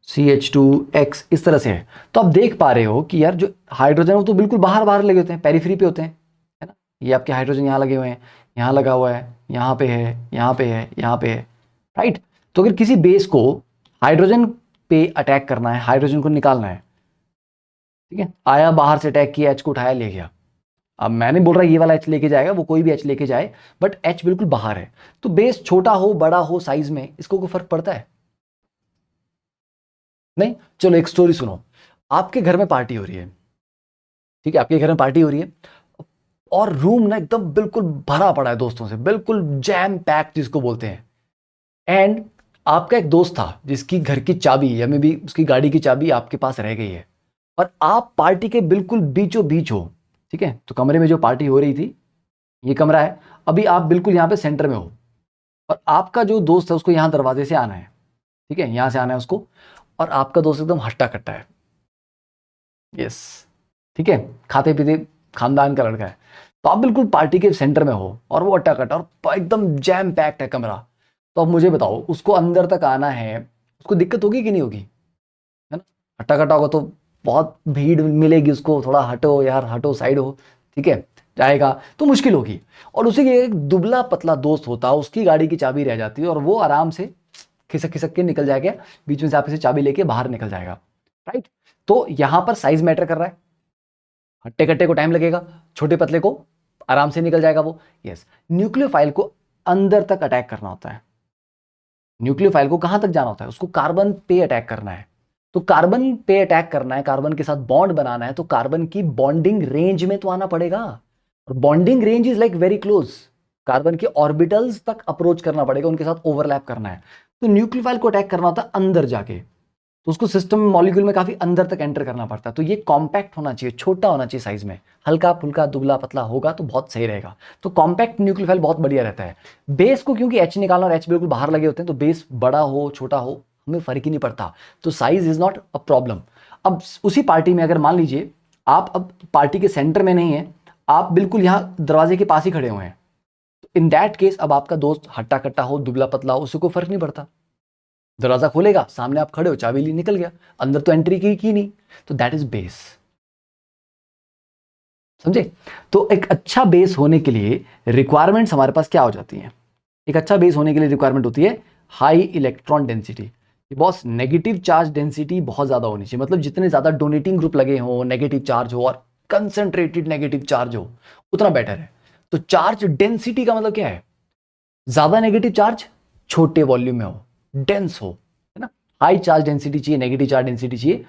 CH2X इस तरह से है. तो आप देख पा रहे हो कि यार जो हाइड्रोजन वो तो बिल्कुल बाहर बाहर लगे होते हैं, पेरिफेरी पे होते हैं, है ना. ये आपके हाइड्रोजन यहाँ लगे हुए हैं, यहाँ लगा हुआ है, यहाँ पे है, यहाँ पे है, यहाँ पे है, राइट. तो अगर किसी बेस को हाइड्रोजन पे अटैक करना है, हाइड्रोजन को निकालना है, ठीक है, आया बाहर से अटैक किया, H को उठाया ले गया. अब मैं नहीं बोल रहा ये वाला H लेके जाएगा, वो कोई भी H लेके जाए, बट H बिल्कुल बाहर है. तो बेस छोटा हो बड़ा हो साइज में, इसको कोई फर्क पड़ता है? नहीं. चलो एक स्टोरी सुनो. आपके घर में पार्टी हो रही है, ठीक है, आपके घर में पार्टी हो रही है और रूम ना एकदम बिल्कुल भरा पड़ा है दोस्तों से, बिल्कुल जैम पैक जिसको बोलते हैं. एंड आपका एक दोस्त था जिसकी घर की चाबी या मे बी उसकी गाड़ी की चाबी आपके पास रह गई है और आप पार्टी के बिल्कुल बीचों बीच हो. ठीक है, तो कमरे में जो पार्टी हो रही थी, ये कमरा है, अभी आप बिल्कुल यहाँ पे सेंटर में हो और आपका जो दोस्त है उसको यहाँ दरवाजे से आना है. ठीक है, यहाँ से आना है उसको, और आपका दोस्त एकदम हट्टा कट्टा है. यस, ठीक है, खाते पीते खानदान का लड़का है. तो आप बिल्कुल पार्टी के सेंटर में हो और वो हट्टा कट्टा और एकदम जैम पैक्ड है कमरा. तो अब मुझे बताओ, उसको अंदर तक आना है, उसको दिक्कत होगी कि नहीं होगी? है ना, हट्टा कट्टा होगा तो बहुत भीड़ मिलेगी उसको, थोड़ा हटो यार, हटो साइड हो, ठीक है, जाएगा तो मुश्किल होगी. और उसी के एक दुबला पतला दोस्त होता, उसकी गाड़ी की चाबी रह जाती है और वो आराम से खिसक खिसक के निकल जाएगा, बीच में से आप इसे चाबी लेके बाहर निकल जाएगा, राइट. तो यहां पर साइज मैटर कर रहा है, हट्टे कट्टे को टाइम लगेगा, छोटे पतले को आराम से निकल जाएगा वो. यस, न्यूक्लियोफाइल को अंदर तक अटैक करना होता है. न्यूक्लियोफाइल को कहां तक जाना होता है, उसको कार्बन पे अटैक करना है. तो कार्बन पे अटैक करना है, कार्बन के साथ बॉन्ड बनाना है, तो कार्बन की बॉन्डिंग रेंज में तो आना पड़ेगा. और bonding range is like very close, carbon के ऑर्बिटल्स तक अप्रोच करना पड़ेगा, उनके साथ ओवरलैप करना है. तो न्यूक्लियोफाइल को अटैक करना होता है अंदर जाके, तो उसको सिस्टम मॉलिक्यूल में काफी अंदर तक एंटर करना पड़ता है. तो ये कॉम्पैक्ट होना चाहिए, छोटा होना चाहिए साइज में, हल्का फुल्का दुबला पतला होगा तो बहुत सही रहेगा. तो कॉम्पैक्ट न्यूक्लियोफाइल बहुत बढ़िया रहता है. बेस को क्योंकि H निकालना और H बिल्कुल बाहर लगे होते हैं, तो बेस बड़ा हो छोटा हो हमें फर्क ही नहीं पड़ता, तो size is not a problem. अब उसी पार्टी में अगर मान लीजिए आप अब पार्टी के सेंटर में नहीं है, आप बिल्कुल यहाँ दरवाजे के पास ही खड़े हुए हैं, इन दैट केस अब आपका दोस्त हट्टा कट्टा हो दुबला पतला हो, उससे कोई फर्क नहीं पड़ता. दरवाजा खोलेगा, सामने आप खड़े हो, चाबी ली निकल गया, अंदर तो एंट्री की नहीं. तो दैट इज बेस, समझे. तो एक अच्छा बेस होने के लिए रिक्वायरमेंट्स हमारे पास क्या हो जाती हैं? एक अच्छा बेस होने के लिए रिक्वायरमेंट होती है high electron density. Boss negative charge density बहुत ज्यादा होनी चाहिए, मतलब जितने ज्यादा डोनेटिंग ग्रुप लगे हो, नेगेटिव चार्ज हो और कंसंट्रेटेड नेगेटिव चार्ज हो, उतना बेटर है. तो चार्ज डेंसिटी का मतलब क्या है? ज्यादा नेगेटिव चार्ज, छोटे वॉल्यूम में हो, डेंस हो, है ना, हाई चार्ज डेंसिटी चाहिए, नेगेटिव चार्ज डेंसिटी चाहिए,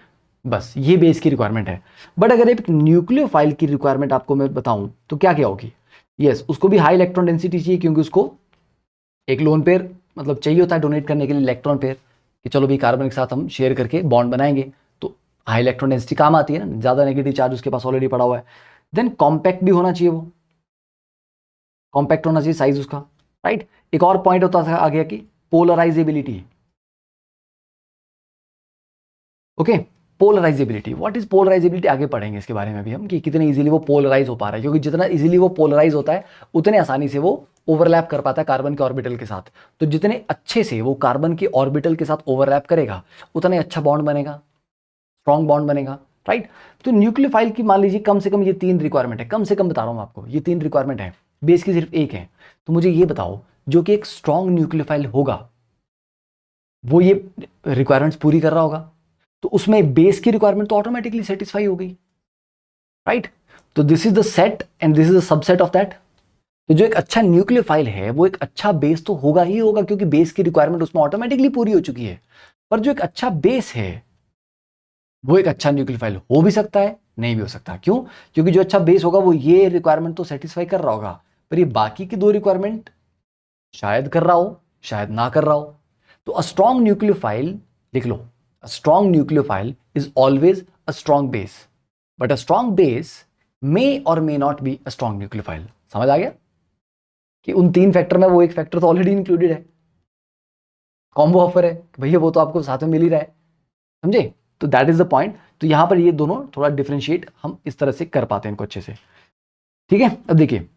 बस ये बेस की रिक्वायरमेंट है। बट अगर एक न्यूक्लियोफाइल की रिक्वायरमेंट आपको मैं बताऊं तो क्या क्या होगी? यस, उसको भी हाई इलेक्ट्रॉन डेंसिटी चाहिए, क्योंकि उसको एक लोन पेयर मतलब चाहिए होता है डोनेट करने के लिए, इलेक्ट्रॉन पेयर, कि चलो भी कार्बन के साथ हम शेयर करके बॉन्ड बनाएंगे, तो हाई इलेक्ट्रॉन डेंसिटी काम आती है ना, ज़्यादा नेगेटिव चार्ज उसके पास ऑलरेडी पड़ा हुआ है। देन कॉम्पैक्ट भी होना चाहिए, वो कॉम्पैक्ट होना चाहिए साइज उसका, राइट। एक और पॉइंट होता था आगे कि polarisability. Okay, polarisability, what is polarisability, आगे पढ़ेंगे इसके बारे में भी हम, कि कितने इजीली वो पोलराइज हो पा रहा है, क्योंकि जितना इजीली वो पोलराइज होता है उतने आसानी से वो ओवरलैप कर पाता है कार्बन के ऑर्बिटल के साथ। तो जितने अच्छे से वो कार्बन के ऑर्बिटल के साथ ओवरलैप करेगा उतने अच्छा बॉन्ड बनेगा, स्ट्रॉन्ग बॉन्ड बनेगा, राइट। तो न्यूक्लियोफाइल की मान लीजिए कम से कम ये 3 रिक्वायरमेंट है, कम से कम बता रहा हूं आपको, ये 3 रिक्वायरमेंट है, बेस की सिर्फ एक है। तो मुझे ये बताओ, जो कि एक स्ट्रॉन्ग न्यूक्लियोफाइल होगा वो ये रिक्वायरमेंट्स पूरी कर रहा होगा, तो उसमें बेस की रिक्वायरमेंट तो ऑटोमेटिकली सेटिस्फाई हो गई, राइट। तो this is the set and this is the subset of that. तो जो एक अच्छा न्यूक्लियोफाइल है वो एक अच्छा बेस तो होगा ही होगा, क्योंकि बेस की रिक्वायरमेंट उसमें ऑटोमेटिकली पूरी हो चुकी है। पर जो एक अच्छा बेस है वो एक अच्छा न्यूक्लियोफाइल हो भी सकता है, नहीं भी हो सकता। क्यों? क्योंकि जो अच्छा बेस होगा वो ये रिक्वायरमेंट तो सेटिस्फाई कर रहा होगा, पर ये बाकी की 2 रिक्वायरमेंट शायद कर रहा हो, शायद ना कर रहा हो। तो अ स्ट्रॉन्ग न्यूक्लियोफाइल, लिख लो, a strong nucleophile is always a strong base, but a strong base may और may not be a strong nucleophile. समझ आ गया कि उन 3 फैक्टर में वो एक फैक्टर तो ऑलरेडी इंक्लूडेड है, कॉम्बो ऑफर है, भैया वो तो आपको साथ में मिल ही रहा है, समझे। तो दैट इज द पॉइंट। तो यहां पर ये दोनों थोड़ा डिफरेंशिएट हम इस तरह से कर पाते हैं इनको अच्छे से, ठीक है। अब देखिए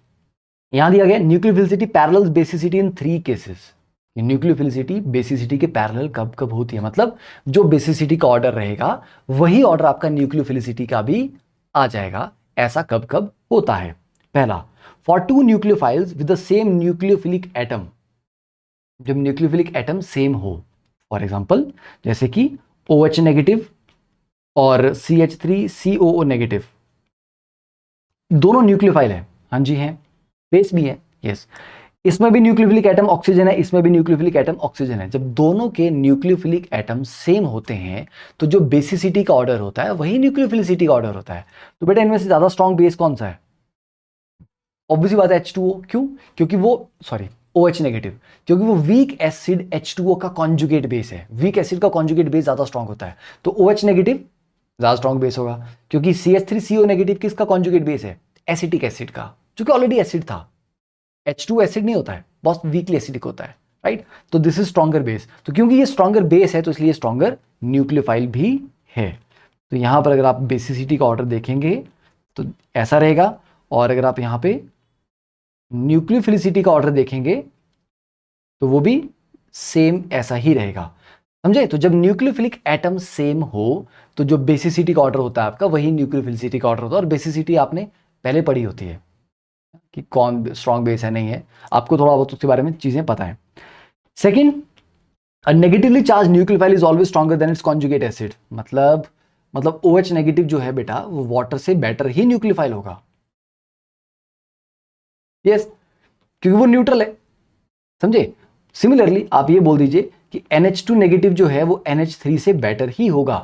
यहां दिया गया न्यूक्लियोफिलिसिटी पैरेलल बेसिसिटी इन 3 केसेस। न्यूक्लियोफिलिसिटी बेसिसिटी के पैरेलल कब कब होती है, मतलब जो बेसिसिटी का ऑर्डर रहेगा वही ऑर्डर आपका न्यूक्लियोफिलिसिटी का भी आ जाएगा, ऐसा कब कब होता है। पहला, for 2 nucleophiles with the same nucleophilic atom, जब न्यूक्लियोफिलिक एटम सेम हो, फॉर एग्जांपल जैसे कि OH नेगेटिव और CH3COO नेगेटिव, दोनों न्यूक्लियोफाइल है, हाँ जी है, बेस भी है, यस। इसमें भी न्यूक्लियोफिलिक एटम ऑक्सीजन है, इसमें भी न्यूक्लियोफिलिक एटम ऑक्सीजन है। जब दोनों के न्यूक्लियोफिलिक एटम सेम होते हैं तो जो बेसिसिटी का ऑर्डर होता है वही न्यूक्लियोफिलिसिटी का ऑर्डर होता है। तो बेटा इनमें से ज्यादा स्ट्रॉन्ग बेस कौन सा है? ऑब्वियसली बात है H2O। क्यों? क्योंकि वो सॉरी OH नेगेटिव, क्योंकि वो वीक एसिड H2O का कॉन्जुगेट बेस है, वीक एसिड का कॉन्जुगेट बेस ज्यादा स्ट्रॉन्ग होता है, तो OH नेगेटिव ज्यादा स्ट्रॉन्ग बेस होगा। क्योंकि CH3CO नेगेटिव किसका कॉन्जुगेट बेस है? एसिटिक एसिड का, जो कि ऑलरेडी एसिड था। H2 एसिड नहीं होता है, बहुत वीकली एसिडिक होता है, राइट। तो दिस इज स्ट्रॉन्गर बेस। तो क्योंकि ये स्ट्रॉन्गर बेस है तो इसलिए स्ट्रॉन्गर न्यूक्लियोफाइल भी है। तो यहां पर अगर आप बेसिसिटी का ऑर्डर देखेंगे तो ऐसा रहेगा, और अगर आप यहां पे न्यूक्लियोफिलिसिटी का ऑर्डर देखेंगे तो वो भी सेम ऐसा ही रहेगा, समझे। तो जब न्यूक्लियोफिलिक एटम सेम हो तो जो बेसिसिटी का ऑर्डर होता है आपका वही न्यूक्लियोफिलिसिटी का ऑर्डर होता है। और बेसिसिटी आपने पहले पढ़ी होती है कि कौन स्ट्रॉन्ग बेस है नहीं है, आपको थोड़ा बहुत उसके बारे में चीजें पता है। Second, a negatively charge nucleophile is always stronger than it's conjugate acid. मतलब OH नेगेटिव जो है बेटा वो वाटर से बेटर ही न्यूक्लियोफाइल होगा, यस, क्योंकि वो न्यूट्रल है, समझे। सिमिलरली आप ये बोल दीजिए कि NH2 नेगेटिव जो है वो NH3 से बेटर ही होगा,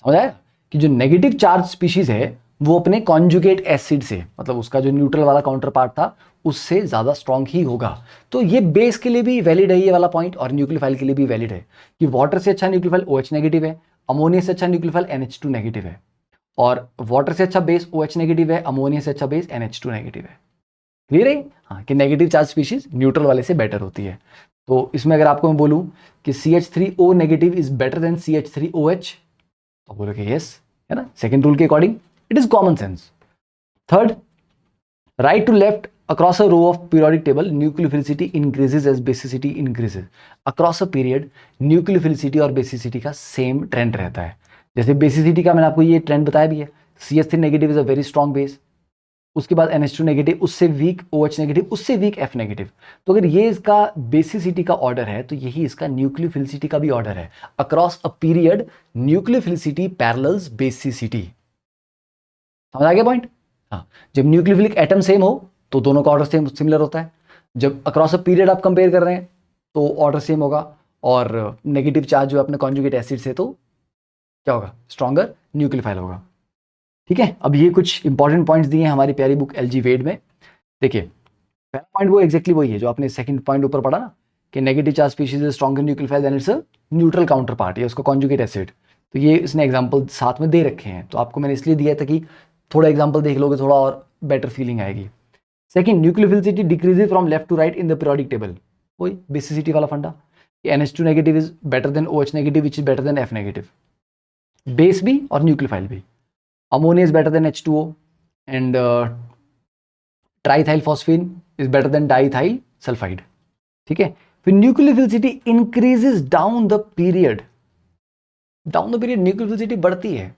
समझ आया कि जो नेगेटिव चार्ज स्पीशीज है वो अपने कॉन्जुगेट एसिड से, मतलब उसका जो न्यूट्रल वाला काउंटर पार्ट था उससे ज्यादा स्ट्रॉन्ग ही होगा। तो ये बेस के लिए भी वैलिड है ये वाला पॉइंट, और न्यूक्लियोफाइल के लिए भी वैलिड है कि वाटर से अच्छा न्यूक्लियोफाइल OH नेगेटिव है, अमोनिया से अच्छा न्यूक्लियोफाइल NH2 नेगेटिव है, और वाटर से अच्छा बेस OH नेगेटिव है, अमोनिया से अच्छा बेस NH2 नेगेटिव है। क्लियर है? हाँ, कि नेगेटिव चार्ज स्पीशीज न्यूट्रल वाले से बेटर होती है। तो इसमें अगर आपको मैं बोलूं कि CH3O negative is better then CH3OH, तो बोलोगे यस, है ना, सेकंड रूल के according it is common sense. Third, right to left across a row of periodic table nucleophilicity increases as basicity increases. Across a period nucleophilicity और basicity का same trend रहता है। जैसे बेसिसिटी का मैंने आपको ये ट्रेंड बताया भी है, CH3 negative is a very strong base, उसके बाद NH2 नेगेटिव, उससे वीक OH नेगेटिव, उससे वीक F नेगेटिव। तो अगर ये इसका बेसिसिटी का ऑर्डर है तो यही इसका न्यूक्लियोफिलिसिटी का भी ऑर्डर है। Across a period nucleophilicity parallels basicity. समझ आ गया पॉइंट? हाँ, जब न्यूक्लियोफिलिक एटम सेम हो तो दोनों का ऑर्डर सेम सिमिलर होता है। जब अक्रॉस अ पीरियड आप कंपेयर कर रहे हैं तो ऑर्डर सेम होगा, और नेगेटिव चार्ज जो अपने कॉन्जुगेट एसिड से, तो क्या होगा, स्ट्रॉन्गर न्यूक्लियोफाइल होगा। ठीक है, अब ये कुछ इंपॉर्टेंट पॉइंट्स दिए हैं हमारी प्यारी बुक एलजी वेड में। देखिए पहला पॉइंट वो एग्जैक्टली वही है जो आपने सेकंड पॉइंट ऊपर पढ़ा ना, कि negative charge species is stronger nucleophile than its a neutral counterpart, या उसका कॉन्जुगेट एसिड। तो ये इसने एग्जाम्पल साथ में दे रखे हैं, तो आपको मैंने इसलिए दिया था कि थोड़ा एग्जाम्पल देख लोगे थोड़ा और बेटर फीलिंग आएगी। Second, nucleophilicity decreases from left to right in the periodic table, वही बेसिसिटी वाला फंडा, NH2 negative is better than OH negative which is better than F negative, base भी और न्यूक्लियोफाइल भी। Ammonia is better than H2O and triethyl phosphine is better than diethyl sulfide. ठीक है, फिर nucleophilicity increases down the period, down the period nucleophilicity बढ़ती है,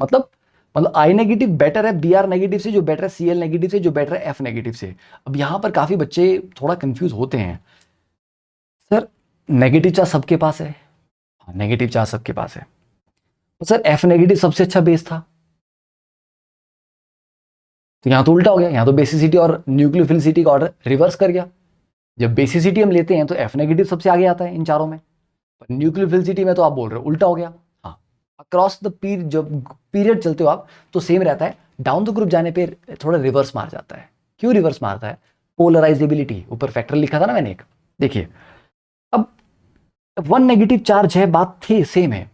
मतलब I negative better है Br नेगेटिव से, जो बेटर है Cl नेगेटिव से, जो बेटर है F नेगेटिव से। अब यहां पर काफी बच्चे थोड़ा कंफ्यूज होते हैं, सर नेगेटिव चार्ज सबके पास है, हाँ नेगेटिव चार्ज सबके पास है, तो सर F नेगेटिव सबसे अच्छा बेस था, तो यहां तो उल्टा हो गया, यहां तो बेसिसिटी और न्यूक्लियोफिलिसिटी का ऑर्डर रिवर्स कर गया। जब बेसिसिटी हम लेते हैं तो F नेगेटिव सबसे आगे आता है इन चारों में, पर न्यूक्लियोफिलिसिटी में तो आप बोल रहे हो उल्टा हो गया। हाँ, अक्रॉस द पीरियड जब पीरियड चलते हो आप तो सेम रहता है, डाउन द ग्रुप जाने पे थोड़ा रिवर्स मार जाता है। क्यों रिवर्स मारता है? पोलराइजेबिलिटी, ऊपर फैक्टर लिखा था ना मैंने एक, देखिए अब 1 नेगेटिव चार्ज है, बात थी सेम है।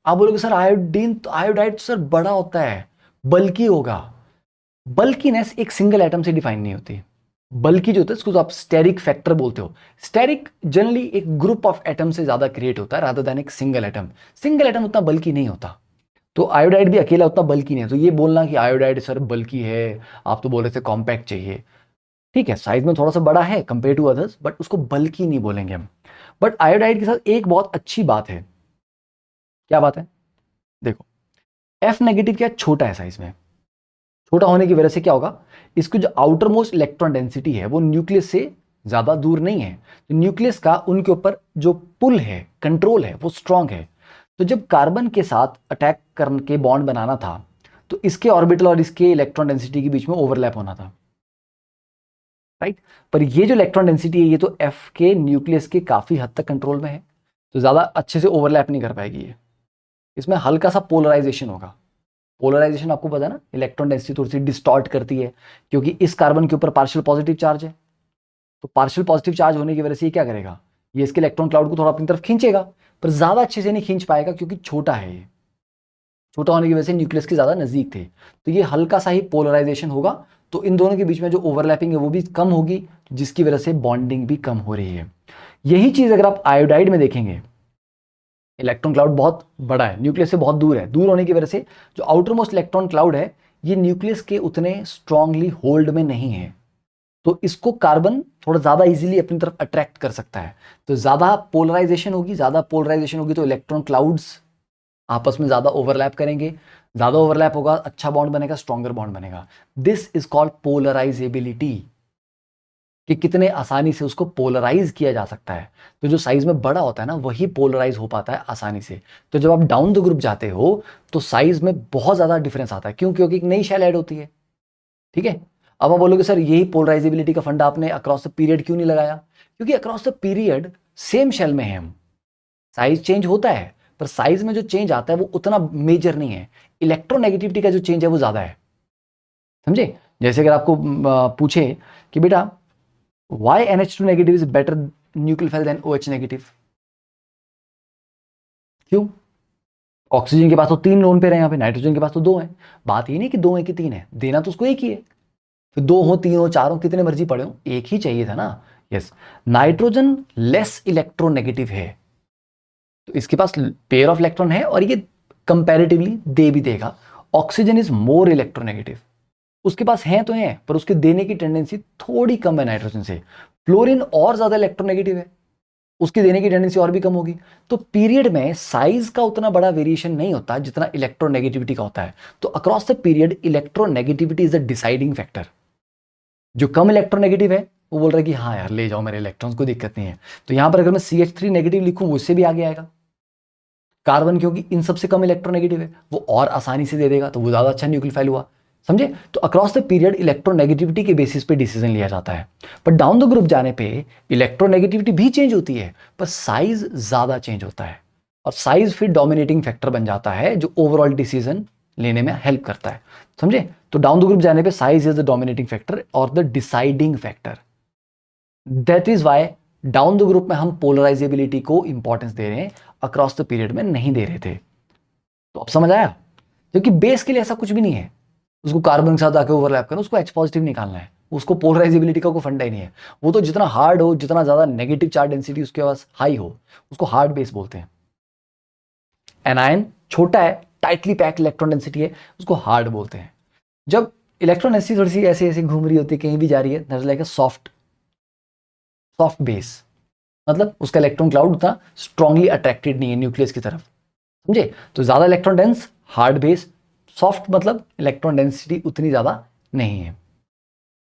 आप बोलोगे सर आयोडीन, आयोडाइड सर बड़ा होता है, बल्कि होगा। बल्कीनेस एक सिंगल एटम से डिफाइन नहीं होती, बल्कि जो होता है इसको तो आप स्टेरिक फैक्टर बोलते हो। स्टेरिक जनरली एक ग्रुप ऑफ एटम से ज्यादा क्रिएट होता है रादर देन एक सिंगल एटम। सिंगल एटम उतना बल्कि नहीं होता, तो आयोडाइड भी अकेला उतना बल्कि नहीं है। तो ये बोलना कि आयोडाइड सर बल्कि है, आप तो बोल रहे थे कॉम्पैक्ट चाहिए, ठीक है साइज में थोड़ा सा बड़ा है कंपेयर टू अदर्स, बट उसको बल्कि नहीं बोलेंगे हम। बट आयोडाइड के साथ एक बहुत अच्छी बात है, क्या बात है? देखो एफ नेगेटिव क्या छोटा है साइज में, छोटा होने की वजह से क्या होगा, इसकी जो आउटर मोस्ट इलेक्ट्रॉन डेंसिटी है वो न्यूक्लियस से ज्यादा दूर नहीं है, तो न्यूक्लियस का उनके ऊपर जो पुल है, कंट्रोल है, वो स्ट्रांग है। तो जब कार्बन के साथ अटैक करके बॉन्ड बनाना था तो इसके ऑर्बिटल और इसके इलेक्ट्रॉन डेंसिटी के बीच में ओवरलैप होना था, राइट। पर ये जो इलेक्ट्रॉन डेंसिटी है ये तो एफ के न्यूक्लियस के काफी हद तक कंट्रोल में है, तो ज्यादा अच्छे से ओवरलैप नहीं कर पाएगी ये, इसमें हल्का सा पोलराइजेशन होगा। पोलराइजेशन आपको पता है ना, इलेक्ट्रॉन डेंसिटी थोड़ी सी डिस्टॉर्ट करती है, क्योंकि इस कार्बन के ऊपर पार्शियल पॉजिटिव चार्ज है, तो पार्शियल पॉजिटिव चार्ज होने की वजह से ये क्या करेगा, ये इसके इलेक्ट्रॉन क्लाउड को थोड़ा अपनी तरफ खींचेगा, पर ज्यादा अच्छे से नहीं खींच पाएगा क्योंकि छोटा है ये, छोटा होने की वजह से न्यूक्लियस के ज्यादा नजदीक थे, तो ये हल्का सा ही पोलराइजेशन होगा, तो इन दोनों के बीच में जो ओवरलैपिंग है वो भी कम होगी, जिसकी वजह से बॉन्डिंग भी कम हो रही है। यही चीज अगर आप आयोडाइड में देखेंगे, इलेक्ट्रॉन क्लाउड बहुत बड़ा है, न्यूक्लियस से बहुत दूर है, दूर होने की वजह से जो आउटर मोस्ट इलेक्ट्रॉन क्लाउड है ये न्यूक्लियस के उतने स्ट्रांगली होल्ड में नहीं है, तो इसको कार्बन थोड़ा ज्यादा इजीली अपनी तरफ अट्रैक्ट कर सकता है। तो ज्यादा पोलराइजेशन होगी, ज्यादा पोलराइजेशन होगी तो इलेक्ट्रॉन क्लाउड्स आपस में ज्यादा ओवरलैप करेंगे, ज्यादा ओवरलैप होगा, अच्छा बॉन्ड बनेगा, स्ट्रॉन्गर बॉन्ड बनेगा। दिस इज कॉल्ड पोलराइजेबिलिटी, कि कितने आसानी से उसको पोलराइज किया जा सकता है। तो जो साइज में बड़ा होता है ना वही पोलराइज हो पाता है आसानी से। तो जब आप डाउन द ग्रुप जाते हो तो साइज में बहुत ज्यादा डिफरेंस आता है, क्यों? क्योंकि एक नई शेल ऐड होती है, ठीक है। अब आप बोलोगे सर यही पोलराइजेबिलिटी का फंडा आपने अक्रॉस द पीरियड क्यों नहीं लगाया? क्योंकि across the period same shell में है हम, साइज चेंज होता है पर साइज में जो चेंज आता है वो उतना मेजर नहीं है, इलेक्ट्रोनेगेटिविटी का जो चेंज है वो ज्यादा है, समझे? जैसे अगर आपको पूछे कि बेटा why NH2 negative is better nucleophile than OH negative, क्यों? ऑक्सीजन के पास तो 3 लोन पेयर है, यहाँ पे नाइट्रोजन के पास तो 2 है। बात ये नहीं कि 2 है कि 3 है, देना तो उसको एक ही है, फिर 2 हो 3 हो 4 हो कितने मर्जी पड़े हो, एक ही चाहिए था ना। यस, नाइट्रोजन लेस इलेक्ट्रोनेगेटिव है, तो इसके पास पेयर ऑफ इलेक्ट्रॉन है और ये कंपैरेटिवली दे भी देगा। ऑक्सीजन इज मोर इलेक्ट्रोनेगेटिव, उसके पास हैं तो हैं पर उसके देने की टेंडेंसी थोड़ी कम है नाइट्रोजन से। फ्लोरीन और ज्यादा इलेक्ट्रोनेगेटिव है, उसकी देने की टेंडेंसी और भी कम होगी। तो पीरियड में साइज का उतना बड़ा वेरिएशन नहीं होता जितना इलेक्ट्रोनेगेटिविटी का होता है। तो across the period electronegativity is the deciding factor. जो कम इलेक्ट्रोनेगेटिव है वो बोल रहा है कि हाँ यार ले जाओ मेरे इलेक्ट्रॉन्स, कोई दिक्कत नहीं है। तो यहां पर अगर मैं CH3 नेगेटिव लिखूं वो उससे भी आगे आएगा। कार्बन क्योंकि इन सबसे कम इलेक्ट्रोनेगेटिव है वो और आसानी से दे देगा, तो वो ज्यादा अच्छा न्यूक्लियोफाइल हुआ। समझे? तो अक्रॉस द पीरियड इलेक्ट्रोनेगेटिविटी के बेसिस पे डिसीजन लिया जाता है, पर डाउन द ग्रुप जाने पे इलेक्ट्रोनेगेटिविटी भी चेंज होती है, पर साइज ज्यादा चेंज होता है, और साइज फिर डोमिनेटिंग फैक्टर बन जाता है जो ओवरऑल डिसीजन लेने में हेल्प करता है। समझे? तो डाउन द ग्रुप जाने पे size is the dominating factor और the deciding factor. That is why down the group में हम पोलराइजेबिलिटी को इंपॉर्टेंस दे रहे हैं, अक्रॉस द पीरियड में नहीं दे रहे थे। तो अब समझ आया? क्योंकि बेस के लिए ऐसा कुछ भी नहीं है, उसको कार्बन के साथ आके ओवरलैप करना, उसको H पॉजिटिव निकालना है, उसको पोलराइजेबिलिटी का कोई फंडा ही नहीं है। वो तो जितना हार्ड हो, जितना ज्यादा नेगेटिव चार्ज डेंसिटी उसके पास हाई हो, उसको हार्ड बेस बोलते हैं। एनायन छोटा है, टाइटली पैक इलेक्ट्रॉन डेंसिटी है, उसको हार्ड बोलते हैं। जब इलेक्ट्रॉन डेंसिटी थोड़ी सी ऐसे ऐसे घूम रही होती है, कहीं भी जा रही है, that is like a soft base, मतलब उसका इलेक्ट्रॉन क्लाउड उतना स्ट्रांगली अट्रैक्टेड नहीं है न्यूक्लियस की तरफ। समझे? तो ज्यादा electron dense hard base, soft मतलब इलेक्ट्रॉन डेंसिटी उतनी ज्यादा नहीं है।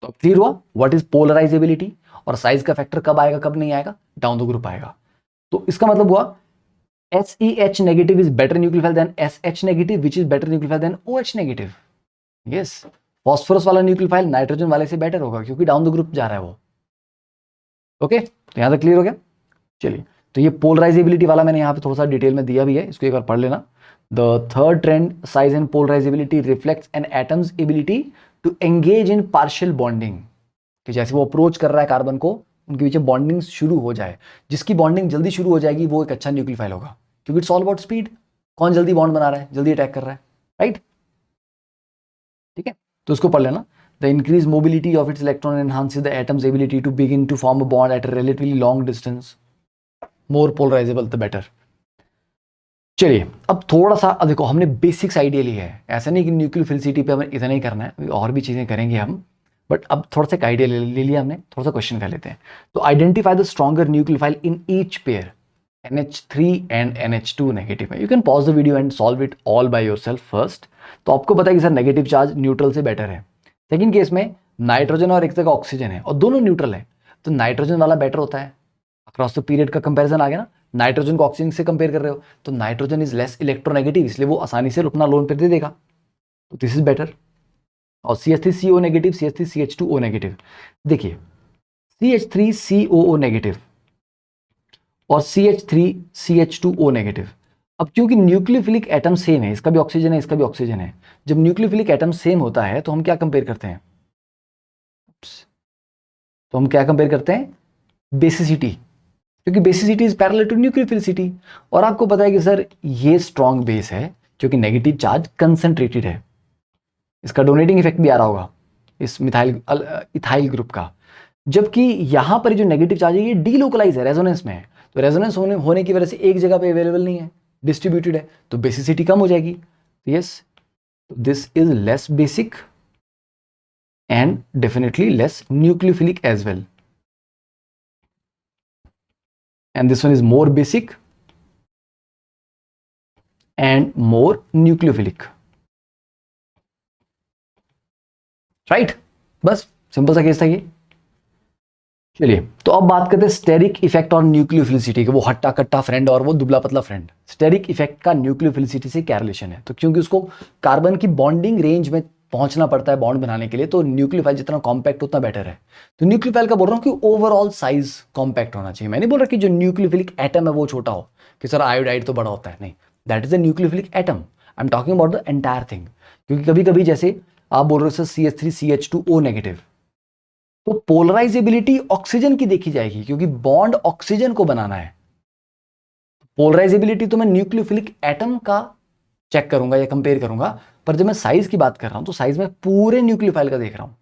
तो क्लियर हुआ व्हाट इज पोलराइजेबिलिटी, और साइज का फैक्टर कब आएगा कब नहीं आएगा, डाउन द ग्रुप आएगा। तो इसका मतलब हुआ SEH negative is better nucleophile than SH negative, which is better nucleophile than OH negative. Yes, phosphorus वाला न्यूक्लियोफाइल नाइट्रोजन वाले से बेटर होगा क्योंकि डाउन द ग्रुप जा रहा है वो। ओके, तो यहां तक क्लियर हो गया। चलिए, तो ये पोलराइजेबिलिटी वाला मैंने यहाँ पे थोड़ा सा डिटेल में दिया भी है, इसको एक बार पढ़ लेना। The third trend, size and polarizability reflects an atom's ability to engage in partial bonding, कि जैसे वो अप्रोच कर रहा है कार्बन को, उनके बीच बॉन्डिंग शुरू हो जाए। जिसकी बॉन्डिंग जल्दी शुरू हो जाएगी वो एक अच्छा न्यूक्लियोफाइल होगा, क्योंकि इट्स ऑल अबाउट स्पीड। कौन जल्दी बॉन्ड बना रहा है, जल्दी अटैक कर रहा है, राइट? ठीक है, तो उसको पढ़ लेना। The increase mobility of its electron enhances the atom's ability to begin to form a bond at a relatively long distance, more polarizable the better. चलिए, अब थोड़ा सा देखो, हमने बेसिक्स आइडिया ली है, ऐसा नहीं कि न्यूक्लियोफिलिसिटी पे हमें इतना ही करना है, और भी चीजें करेंगे हम, बट अब थोड़ा सा एक आइडिया ले लिया हमने, थोड़ा सा क्वेश्चन कर लेते हैं। तो identify the stronger nucleophile in each pair, NH3 and NH2 negative है। You can pause the video and solve it all by yourself first. तो आपको पता है कि सर नेगेटिव चार्ज न्यूट्रल से बेटर है। सेकंड केस में नाइट्रोजन और एक जगह ऑक्सीजन है और दोनों न्यूट्रल है, तो नाइट्रोजन वाला बेटर होता है। अक्रॉस द पीरियड का कंपैरिजन आ गया ना, नाइट्रोजन को ऑक्सीजन से कंपेयर कर रहे हो, तो नाइट्रोजन इज लेस इलेक्ट्रोनेगेटिव, इसलिए वो आसानी से अपना लोन पेयर दे देगा, तो दिस इज बेटर। और CH3CO नेगेटिव, CH3CH2O नेगेटिव, देखिए CH3COO नेगेटिव और CH3CH2O नेगेटिव। अब क्योंकि न्यूक्लियोफिलिक एटम सेम है, इसका भी ऑक्सीजन है, इसका भी ऑक्सीजन है, जब न्यूक्लियोफिलिक एटम सेम होता है तो हम क्या कंपेयर करते हैं, तो हम क्या कंपेयर करते हैं, बेसिसिटी, क्योंकि basicity is parallel to nucleophilicity. और आपको पता है कि सर ये स्ट्रॉन्ग बेस है क्योंकि नेगेटिव चार्ज कंसंट्रेटेड है, इसका डोनेटिंग इफेक्ट भी आ रहा होगा इस इथाइल ग्रुप का। जबकि यहां पर जो नेगेटिव चार्ज है ये डीलोकलाइज है, रेजोनेंस में है, तो रेजोनेंस होने की वजह से एक जगह पे अवेलेबल नहीं है, डिस्ट्रीब्यूटेड है, तो बेसिसिटी कम हो जाएगी। Yes, this is less basic and definitely less nucleophilic as well, and this one is more basic and more nucleophilic, right? बस सिंपल सा केस था ये। चलिए, तो अब बात करते हैं स्टेरिक इफेक्ट और न्यूक्लियोफिलिसिटी के, वो हट्टा कट्टा फ्रेंड और वो दुबला पतला फ्रेंड। स्टेरिक इफेक्ट का न्यूक्लियोफिलिसिटी से क्या रिलेशन है, तो क्योंकि उसको कार्बन की बॉन्डिंग रेंज में पहुंचना पड़ता है बॉन्ड बनाने के लिए, तो न्यूक्लियोफाइल जितना कॉम्पैक्ट उतना बेटर है। तो न्यूक्लियोफाइल का बोल रहा हूं कि ओवरऑल साइज कॉम्पैक्ट होना चाहिए, मैं नहीं बोल रहा कि जो न्यूक्लियोफिलिक एटम है वो छोटा हो, कि सर आयोडाइड तो बड़ा होता है, नहीं, that is the nucleophilic atom, I am talking about the entire thing. क्योंकि कभी कभी जैसे आप बोल रहे हो सर CH3CH2O नेगेटिव, तो पोलराइजेबिलिटी ऑक्सीजन की देखी जाएगी क्योंकि बॉन्ड ऑक्सीजन को बनाना है। पोलराइजेबिलिटी तो मैं न्यूक्लियोफिलिक एटम का चेक करूंगा या कंपेयर करूंगा, पर जब मैं साइज की बात कर रहा हूं तो साइज में पूरे न्यूक्लियोफाइल का देख रहा हूं,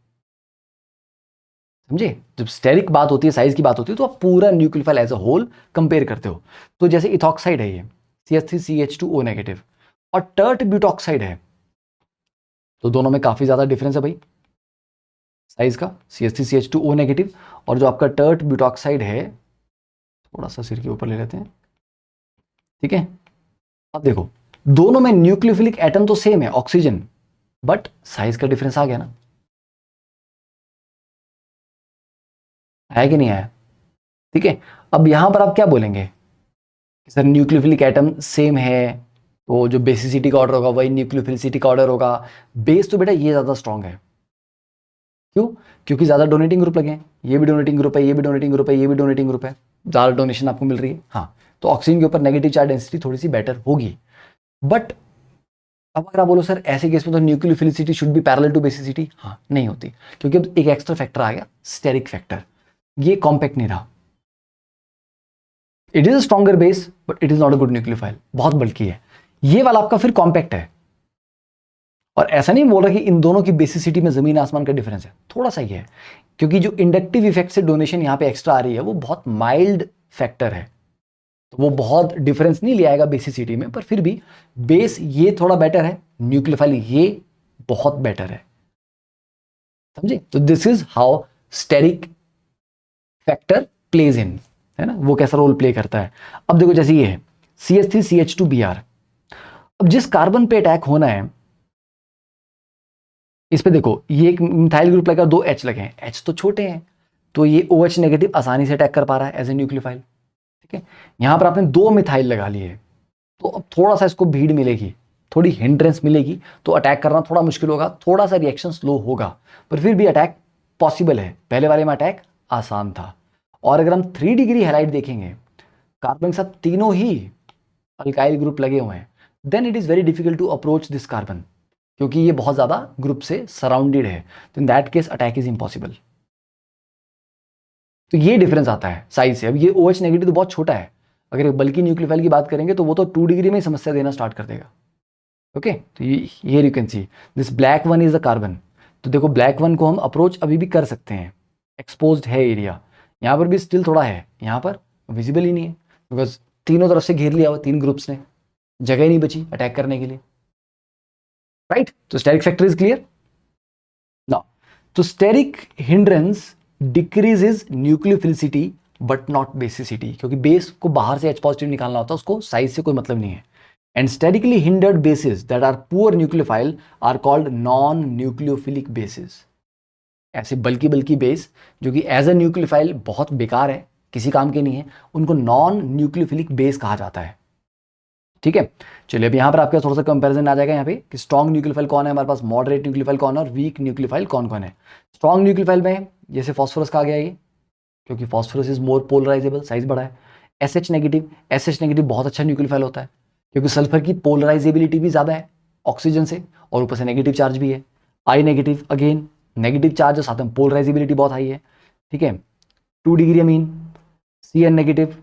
समझे? जब स्टेरिक बात होती है, साइज की बात होती है, तो आप पूरा nucleophile as a whole compare करते हो। तो जैसे इथॉक्साइड है ये CH3CH2O नेगेटिव और टर्ट ब्यूटॉक्साइड है, तो दोनों में काफी ज्यादा डिफरेंस है भाई साइज का, CH3CH2O नेगेटिव और जो आपका टर्ट ब्यूटॉक्साइड है, थोड़ा सा सिर के ऊपर ले लेते हैं, ठीक है? अब देखो, दोनों में न्यूक्लियोफिलिक एटम तो सेम है, ऑक्सीजन, बट साइज का डिफरेंस आ गया ना, है कि नहीं आया? ठीक है, अब यहां पर आप क्या बोलेंगे कि सर न्यूक्लियोफिलिक एटम सेम है, तो जो बेसिसिटी का ऑर्डर होगा वही न्यूक्लियोफिलिसिटी का ऑर्डर होगा। बेस तो बेटा ये ज़्यादा स्ट्रॉन्ग है। क्यों? क्योंकि ज़्यादा डोनेटिंग ग्रुप लगे हैं, ये भी डोनेटिंग ग्रुप है, ये भी डोनेटिंग ग्रुप है, ये भी डोनेटिंग ग्रुप है, ज़्यादा डोनेशन आपको मिल रही है। हाँ, तो ऑक्सीजन के ऊपर नेगेटिव चार्ज डेंसिटी थोड़ी सी बेटर होगी। बट अब अगर आप बोलो सर ऐसे केस में तो nucleophilicity should be parallel to basicity, हाँ नहीं होती, क्योंकि अब एक एक्स्ट्रा फैक्टर आ गया, स्टेरिक फैक्टर। ये कॉम्पैक्ट नहीं रहा। It is a stronger base but it is not a good nucleophile, बहुत बल्कि है। ये वाला आपका फिर कॉम्पैक्ट है। और ऐसा नहीं बोल रहा कि इन दोनों की बेसिसिटी में जमीन आसमान का डिफरेंस है, थोड़ा सा ही है, क्योंकि जो इंडक्टिव इफेक्ट से डोनेशन यहाँ पे एक्स्ट्रा आ रही है वो बहुत माइल्ड फैक्टर है, तो वो बहुत डिफरेंस नहीं ले आएगा बेसिसिटी में। पर फिर भी बेस ये थोड़ा बेटर है, न्यूक्लियोफाइल ये बहुत बेटर है। समझे? तो this is how steric factor plays in, है ना, वो कैसा रोल प्ले करता है। अब देखो जैसे ये है CH3CH2Br, अब जिस कार्बन पे अटैक होना है इस पे देखो, ये एक मिथाइल ग्रुप लगा, 2 H लगे हैं, H तो छोटे हैं, तो ये OH नेगेटिव आसानी से अटैक कर पा रहा है एज ए न्यूक्लियोफाइल। ठीक है, यहां पर आपने 2 मिथाइल लगा लिए, तो अब थोड़ा सा इसको भीड़ मिलेगी, थोड़ी हिंड्रेंस मिलेगी, तो अटैक करना थोड़ा मुश्किल होगा, थोड़ा सा रिएक्शन स्लो होगा, पर फिर भी अटैक पॉसिबल है। पहले वाले में अटैक आसान था। और अगर हम 3 डिग्री हैलाइड देखेंगे, कार्बन के साथ तीनों ही अल्काइल ग्रुप लगे हुए हैं, then it is very difficult to approach this carbon, क्योंकि ये बहुत ज्यादा ग्रुप से सराउंडेड है, तो in that case attack is impossible. तो ये डिफरेंस आता है साइज से। अब ये OH नेगेटिव तो बहुत छोटा है, अगर बल्कि न्यूक्लियोफाइल की बात करेंगे तो वो तो 2 डिग्री में ही समस्या देना स्टार्ट कर देगा। ओके, तो ये you can see this black one is the carbon. तो देखो ब्लैक वन को हम अप्रोच अभी भी कर सकते हैं, एक्सपोज्ड है एरिया, यहाँ पर भी स्टिल थोड़ा है, यहाँ पर विजिबल ही नहीं है, बिकॉज तीनों तरफ से घेर लिया हुआ 3 ग्रुप्स ने, जगह ही नहीं बची अटैक करने के लिए। राइट, तो steric factor is clear now. तो steric hindrance decreases nucleophilicity but not basicity, क्योंकि बेस को बाहर से H पॉजिटिव निकालना होता है, उसको साइज से कोई मतलब नहीं है। And sterically hindered bases that are poor nucleophile are called non-nucleophilic bases. ऐसे बल्कि बल्कि बेस जो कि एज अ न्यूक्लियोफाइल बहुत बेकार है, किसी काम के नहीं है, उनको नॉन न्यूक्लियोफिलिक बेस कहा जाता है। ठीक है, चलिए अब यहाँ पर आपका थोड़ा सा कंपैरिजन आ जाएगा यहाँ पे कि स्ट्रॉन्ग न्यूक्लियोफाइल कौन है हमारे पास, मॉडरेट न्यूक्लियोफाइल कौन है और वीक न्यूक्लियोफाइल कौन कौन है। स्ट्रॉन्ग न्यूक्लियोफाइल में जैसे फॉस्फोरस का आ गया ये, क्योंकि phosphorus is more polarisable, size बड़ा है। SH नेगेटिव बहुत अच्छा न्यूक्लियोफाइल होता है, क्योंकि सल्फर की पोलराइजेबिलिटी भी ज़्यादा है ऑक्सीजन से, और ऊपर से नेगेटिव चार्ज भी है। I negative again negative charge, साथ में पोलराइजेबिलिटी बहुत हाई है। ठीक है, 2 degree amine, Cn negative,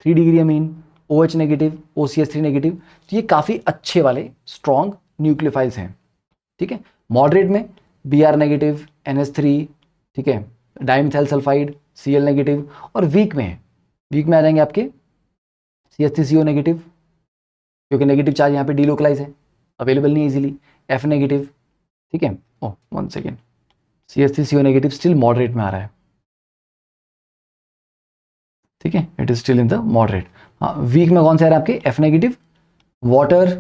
3 degree amine, OH negative, OCH3 negative, तो ये काफ़ी अच्छे वाले स्ट्रॉन्ग न्यूक्लियोफाइल्स हैं। ठीक है, मॉडरेट में Br नेगेटिव, NH3, ठीक है, डाइमिथाइल सल्फाइड, Cl नेगेटिव, और वीक में आ जाएंगे आपके CH3CO नेगेटिव, क्योंकि नेगेटिव चार्ज यहाँ पे डीलोकलाइज है, अवेलेबल नहीं है इजीली। F नेगेटिव, ठीक है, oh 1 second, CH3CO negative still moderate में आ रहा है। ठीक है, it is still in the moderate. हाँ, वीक में कौन से आ रहे हैं आपके, F negative, water,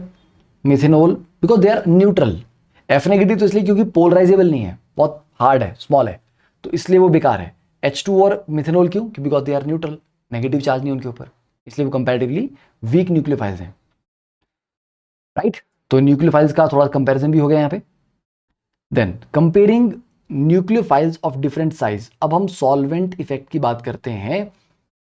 methanol, because they are neutral. F negative तो इसलिए क्योंकि पोलराइजेबल नहीं है, बहुत हार्ड है, स्मॉल है, तो इसलिए वो बेकार है। H2 और मिथेनॉल क्यों, because they are neutral, negative charge नहीं उनके ऊपर, इसलिए वो कंपैरेटिवली वीक न्यूक्लियोफाइल्स हैं। राइट, तो न्यूक्लियोफाइल्स का थोड़ा कंपैरिजन भी हो गया यहाँ पे। Then comparing nucleophiles of different size. अब हम सॉल्वेंट इफेक्ट की बात करते हैं,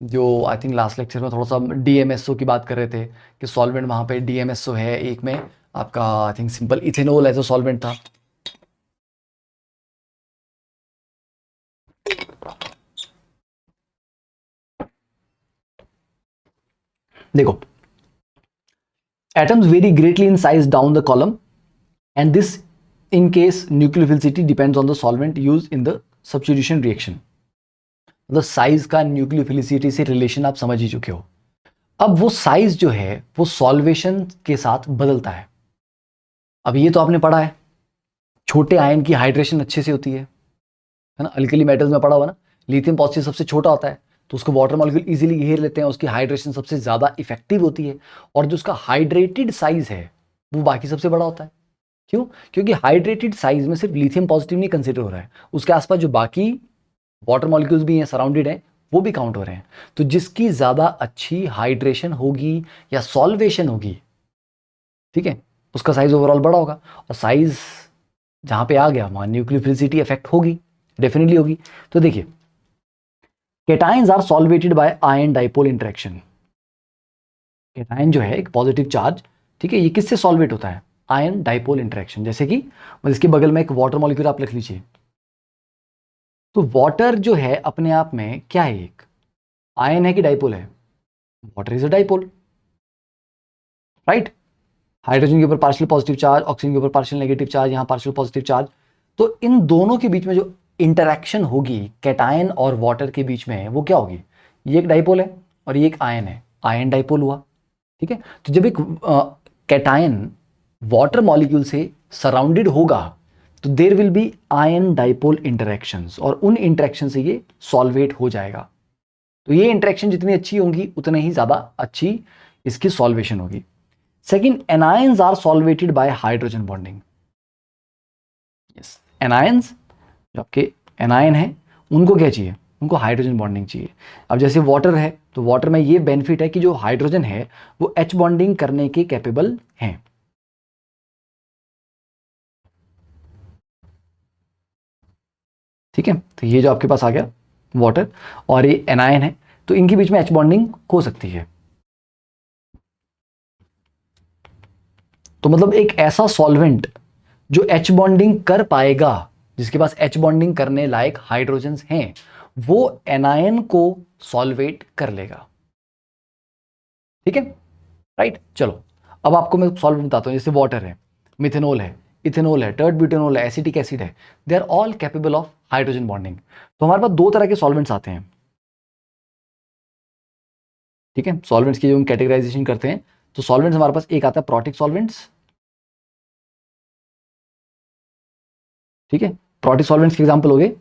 जो आई थिंक लास्ट लेक्चर में थोड़ा सा DMSO की बात कर रहे थे कि सॉल्वेंट वहां पे DMSO है, एक में आपका I think simple ethanol as a solvent था। देखो, atoms vary greatly in size down the column and this in case nucleophilicity depends on the solvent used in the substitution reaction. मतलब size का nucleophilicity से relation आप समझ ही चुके हो। अब वो साइज जो है वो सॉल्वेशन के साथ बदलता है। अब ये तो आपने पढ़ा है, छोटे आयन की हाइड्रेशन अच्छे से होती है ना, अल्कली मेटल्स में पढ़ा हुआ ना, लिथियम पॉजिटिव सबसे छोटा होता है, तो उसको वाटर मॉलिक्यूल इजीली घेर लेते हैं, उसकी हाइड्रेशन सबसे ज़्यादा इफेक्टिव होती है, और जो उसका हाइड्रेटेड साइज है वो बाकी सबसे बड़ा होता है। क्यों? क्योंकि हाइड्रेटेड साइज में सिर्फ लिथियम पॉजिटिव नहीं कंसिडर हो रहा है, उसके आसपास जो बाकी वाटर मॉलिक्यूल्स भी हैं, सराउंडेड हैं, वो भी काउंट हो रहे हैं। तो जिसकी ज़्यादा अच्छी हाइड्रेशन होगी या सॉल्वेशन होगी, ठीक है, उसका साइज ओवरऑल बड़ा होगा, और साइज जहां पे आ गया वहां न्यूक्लियोफिलिसिटी इफेक्ट होगी, डेफिनेटली होगी। तो देखिए, cations are solvated by ion dipole interaction. Cation जो है एक पॉजिटिव चार्ज, ठीक है, ये किससे सॉल्वेट होता है? Ion dipole interaction. जैसे कि इसके बगल में एक वाटर मॉलिक्यूल आप लिख लीजिए, तो वाटर जो है अपने आप में क्या है? एक आयन है कि डाइपोल है? Water is a dipole, right. Hydrogen के ऊपर पार्शियल पॉजिटिव चार्ज, ऑक्सीजन के ऊपर पार्शियल नेगेटिव चार्ज, यहां पार्शियल पॉजिटिव चार्ज। तो इन दोनों के बीच में जो इंटरेक्शन होगी कैटायन और वाटर के बीच में, वो क्या होगी? ये एक डाइपोल है और ये एक आयन है, आयन डाइपोल हुआ, ठीक है। तो जब एक कैटायन वाटर मॉलिक्यूल से सराउंडेड होगा तो there will be ion dipole interactions, और उन इंटरेक्शन से ये सॉल्वेट हो जाएगा। तो ये इंटरेक्शन जितनी अच्छी होंगी उतने ही ज्यादा अच्छी इसकी सॉल्वेशन होगी। Second, anions are solvated by hydrogen bonding. Yes, anions जो आपके एनायन है उनको क्या चाहिए? उनको हाइड्रोजन बॉन्डिंग चाहिए। अब जैसे वाटर है, तो वाटर में ये बेनिफिट है कि जो हाइड्रोजन है वो एच बॉन्डिंग करने के कैपेबल हैं। ठीक है, तो ये जो आपके पास आ गया वाटर और ये एनायन है, तो इनके बीच में एच बॉन्डिंग हो सकती है। तो मतलब एक ऐसा सॉल्वेंट जो एच बॉन्डिंग कर पाएगा, जिसके पास एच बॉन्डिंग करने लायक हाइड्रोजन्स हैं, वो एनायन को सॉल्वेट कर लेगा। ठीक है, राइट। चलो अब आपको मैं सॉल्वेंट बताता हूं। जैसे वाटर है, मिथेनॉल है, इथेनॉल है, टर्ट ब्यूटेनॉल है, एसिटिक एसिड है, they are all capable of hydrogen bonding. तो हमारे पास दो तरह के सॉल्वेंट्स आते हैं। ठीक है, सॉल्वेंट्स की जो हम कैटेगराइजेशन करते हैं, तो सॉल्वेंट्स हमारे पास एक आता है प्रोटिक सॉल्वेंट्स। ठीक है, प्रोटिक सॉल्वेंट्स के एग्जांपल हो गए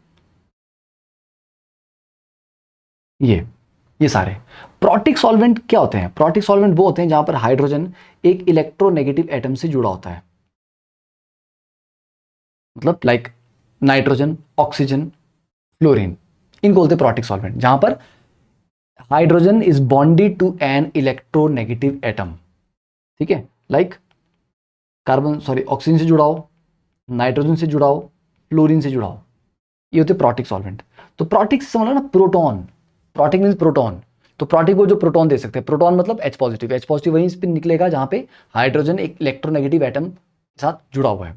ये सारे। प्रोटिक सॉल्वेंट क्या होते हैं? प्रोटिक सॉल्वेंट वो होते हैं जहां पर हाइड्रोजन एक इलेक्ट्रोनेगेटिव एटम से जुड़ा होता है, मतलब लाइक नाइट्रोजन, ऑक्सीजन, फ्लोरीन, इनको बोलते हैं प्रोटिक सॉल्वेंट, जहां पर hydrogen is bonded to an electronegative atom. ठीक है, लाइक कार्बन सॉरी ऑक्सीजन से जुड़ा हो, नाइट्रोजन से जुड़ा हो, फ्लोरीन से जुड़ा हो, ये होते प्रोटिक सॉल्वेंट। तो प्रोटिक से समझ लो ना, प्रोटॉन, प्रोटिक मींस प्रोटॉन। तो प्रोटिक को जो प्रोटॉन दे सकते हैं, प्रोटॉन मतलब एच पॉजिटिव, एच पॉजिटिव वहीं पे निकलेगा जहां पे हाइड्रोजन एक इलेक्ट्रोनेगेटिव एटम के साथ जुड़ा हुआ है।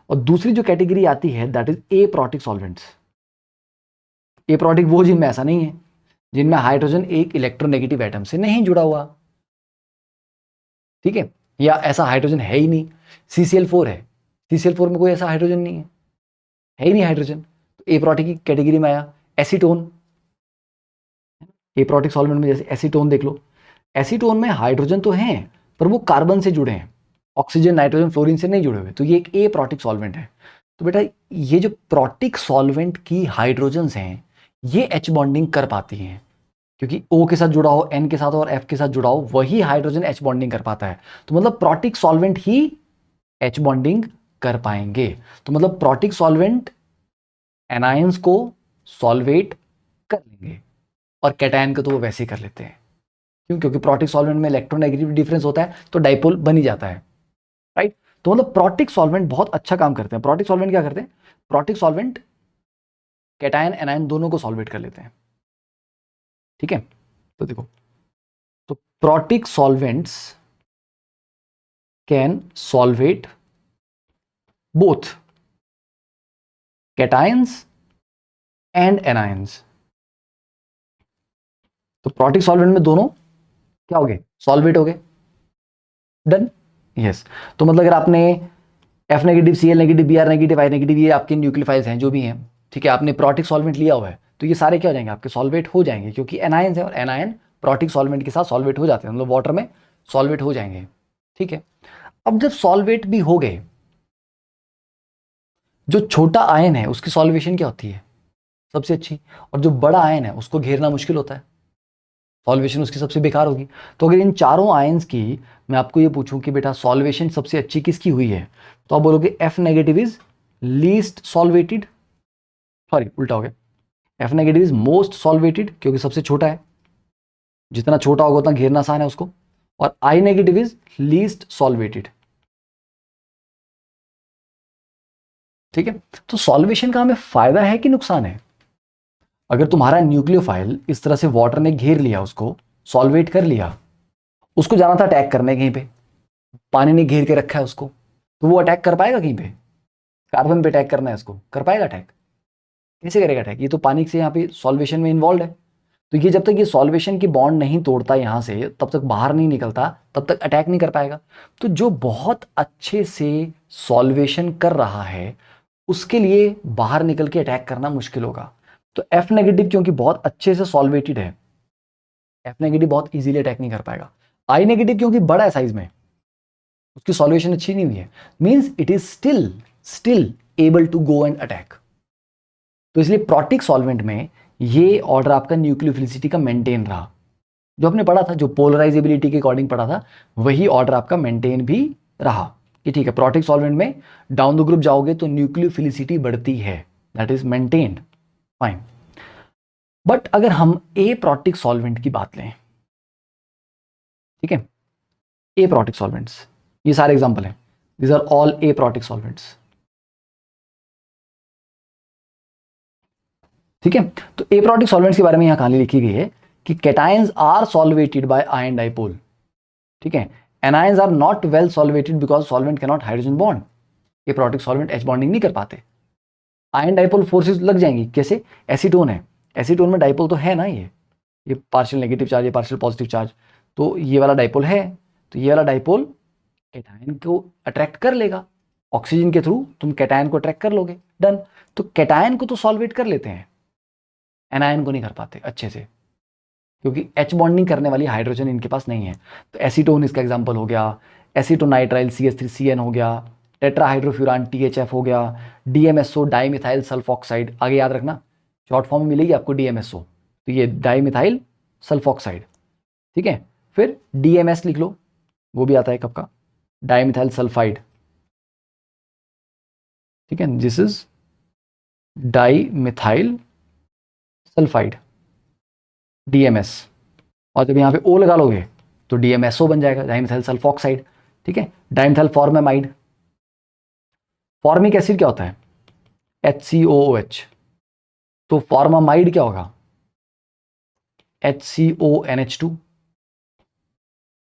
और दूसरी जो कैटेगरी आती है that is a protic solvents. A protic वो जिनमें ऐसा नहीं है, जिनमें हाइड्रोजन एक इलेक्ट्रोनेगेटिव एटम से नहीं जुड़ा हुआ। ठीक है, या ऐसा हाइड्रोजन है ही नहीं, CCl4 है, CCl4 में कोई ऐसा हाइड्रोजन नहीं है ही नहीं हाइड्रोजन। तो ए प्रोटिक की कैटेगरी में आया। एसीटोन, ए प्रोटिक सॉल्वेंट में जैसे एसीटोन देख लो, एसीटोन में हाइड्रोजन तो हैं पर वो कार्बन से जुड़े हैं, ऑक्सीजन, नाइट्रोजन, फ्लोरीन से नहीं जुड़े हुए, तो ये एक ए प्रोटिक सॉल्वेंट है। तो बेटा ये जो प्रोटिक सॉल्वेंट की हाइड्रोजन्स हैं ये एच बॉन्डिंग कर पाती हैं, क्योंकि O के साथ जुड़ा हो, N के साथ हो और F के साथ जुड़ा हो, वही हाइड्रोजन एच बॉन्डिंग कर पाता है। तो मतलब प्रोटिक सॉल्वेंट ही एच बॉन्डिंग कर पाएंगे। तो मतलब प्रोटिक सॉल्वेंट एनायंस को सॉल्वेट कर लेंगे, और कैटायन को तो वो वैसे ही कर लेते हैं। क्यों? क्योंकि प्रोटिक सॉल्वेंट में इलेक्ट्रोनेगेटिव डिफरेंस होता है तो डाइपोल बन ही जाता है, राइट। तो मतलब प्रोटिक सॉल्वेंट बहुत अच्छा काम करते हैं। प्रोटिक सॉल्वेंट क्या करते हैं? प्रोटिक सॉल्वेंट कैटायन एनायन दोनों को सॉल्वेट कर लेते हैं। ठीक है, तो देखो, तो protic solvents can solvate both cations and anions. तो प्रोटिक सॉल्वेंट में दोनों क्या हो गए? सॉल्वेट हो गए। Done, yes. तो मतलब अगर आपने F negative, Cl negative, Br negative, I negative, ये आपके न्यूक्लियोफाइल्स हैं जो भी हैं, ठीक है, आपने प्रोटिक सॉल्वेंट लिया हुआ है, तो ये सारे क्या हो जाएंगे? आपके सॉल्वेट हो जाएंगे, क्योंकि एनायंस है और एनायन प्रोटिक सॉल्वेंट के साथ सॉल्वेट हो जाते हैं, मतलब वाटर में सॉल्वेट हो जाएंगे। ठीक है, अब जब सॉल्वेट भी हो गए, जो छोटा आयन है उसकी सॉल्वेशन क्या होती है? सबसे अच्छी। और जो बड़ा आयन है उसको घेरना मुश्किल होता है, सॉल्वेशन उसकी सबसे बेकार होगी। तो अगर इन चारों आयंस की मैं आपको ये पूछूं कि बेटा सॉल्वेशन सबसे अच्छी किसकी हुई है, तो आप बोलोगे F negative is least solvated, sorry उल्टा हो गया, F negative is most solvated क्योंकि सबसे छोटा है, जितना छोटा होगा उतना घेरना आसान है उसको। और I negative is least solvated, ठीक है, तो सॉल्वेशन का हमें फायदा है कि नुकसान है? अगर तुम्हारा न्यूक्लियोफाइल इस तरह से वाटर ने घेर लिया, उसको सॉल्वेट कर लिया, उसको जाना था अटैक करने कहीं पे, पानी ने घेर के रखा है उसको, तो वो अटैक कर पाएगा कहीं पे? कार्बन पे अटैक करना है उसको, कर पाएगा अटैक? कैसे करेगा अटैक? ये तो पानी से यहाँ पे सॉल्वेशन में इन्वॉल्व है। तो ये जब तक ये सॉल्वेशन की बॉन्ड नहीं तोड़ता यहाँ से, तब तक बाहर नहीं निकलता, तब तक अटैक नहीं कर पाएगा। तो जो बहुत अच्छे से सॉल्वेशन कर रहा है, उसके लिए बाहर निकल के अटैक करना मुश्किल होगा। तो एफ नेगेटिव क्योंकि बहुत अच्छे से सॉल्वेटेड है, एफ नेगेटिव बहुत इजीली अटैक नहीं कर पाएगा। आई नेगेटिव क्योंकि बड़ा है साइज में, उसकी सॉल्वेशन अच्छी नहीं हुई है, means it is still able to go and attack. तो इसलिए प्रोटिक सॉल्वेंट में ये ऑर्डर आपका न्यूक्लियोफिलिसिटी का मेंटेन रहा। जो आपने पढ़ा था, जो पोलराइजेबिलिटी के अकॉर्डिंग पढ़ा था, वही ऑर्डर आपका मेंटेन भी रहा कि ठीक है, प्रोटिक सॉल्वेंट में डाउन द ग्रुप जाओगे तो न्यूक्लियोफिलिसिटी बढ़ती है, that is maintained, fine. But अगर हम ए प्रोटिक सॉल्वेंट की बात लें, ठीक है, ए प्रोटिक सॉल्वेंट्स, ये सारे एग्जांपल हैं, these are all aprotic solvents, ठीक है। तो ए प्रोटिक सॉल्वेंट्स के बारे में यहां कहानी लिखी गई है कि cations are solvated by ion dipole, ठीक है। Anions are not well solvated because solvent can not hydrogen bond, aprotic solvent H bonding नहीं कर पाते, आयन डाइपोल फोर्सेस लग जाएंगी। कैसे? एसीटोन है, एसीटोन में डाइपोल तो है ना, ये पार्शियल नेगेटिव चार्ज, ये पार्शियल पॉजिटिव चार्ज, तो ये वाला डाइपोल है, तो ये वाला डाइपोल कैटायन को अट्रैक्ट कर लेगा, ऑक्सीजन के थ्रू तुम कैटायन को अट्रैक्ट कर लोगे, डन। तो कैटायन को तो सॉल्वेट कर लेते हैं, एनायन को नहीं कर पाते अच्छे से, क्योंकि एच बॉन्डिंग करने वाली हाइड्रोजन इनके पास नहीं है। तो एसीटोन इसका एग्जांपल हो गया, एसीटोनाइट्राइल CH3CN हो गया, टेट्राहाइड्रोफ्यूरान THF हो गया, DMSO डाईमिथाइल सल्फॉक्साइड, आगे याद रखना शॉर्ट फॉर्म में मिलेगी आपको DMSO, तो ये डाईमिथाइल सल्फॉक्साइड, ठीक है। फिर DMS लिख लो, वो भी आता है कब का, डाईमिथाइल सल्फाइड, ठीक है, this is dimethyl sulphide DMS, और जब यहाँ पे O लगा लोगे तो DMSO बन जाएगा, डाईमिथाइल सल्फॉक्साइड, ठीक है। डाईमिथाइल फॉर्मेमाइड, फॉर्मिक एसिड क्या होता है? HCOOH, तो फॉर्मामाइड क्या होगा? HCONH2।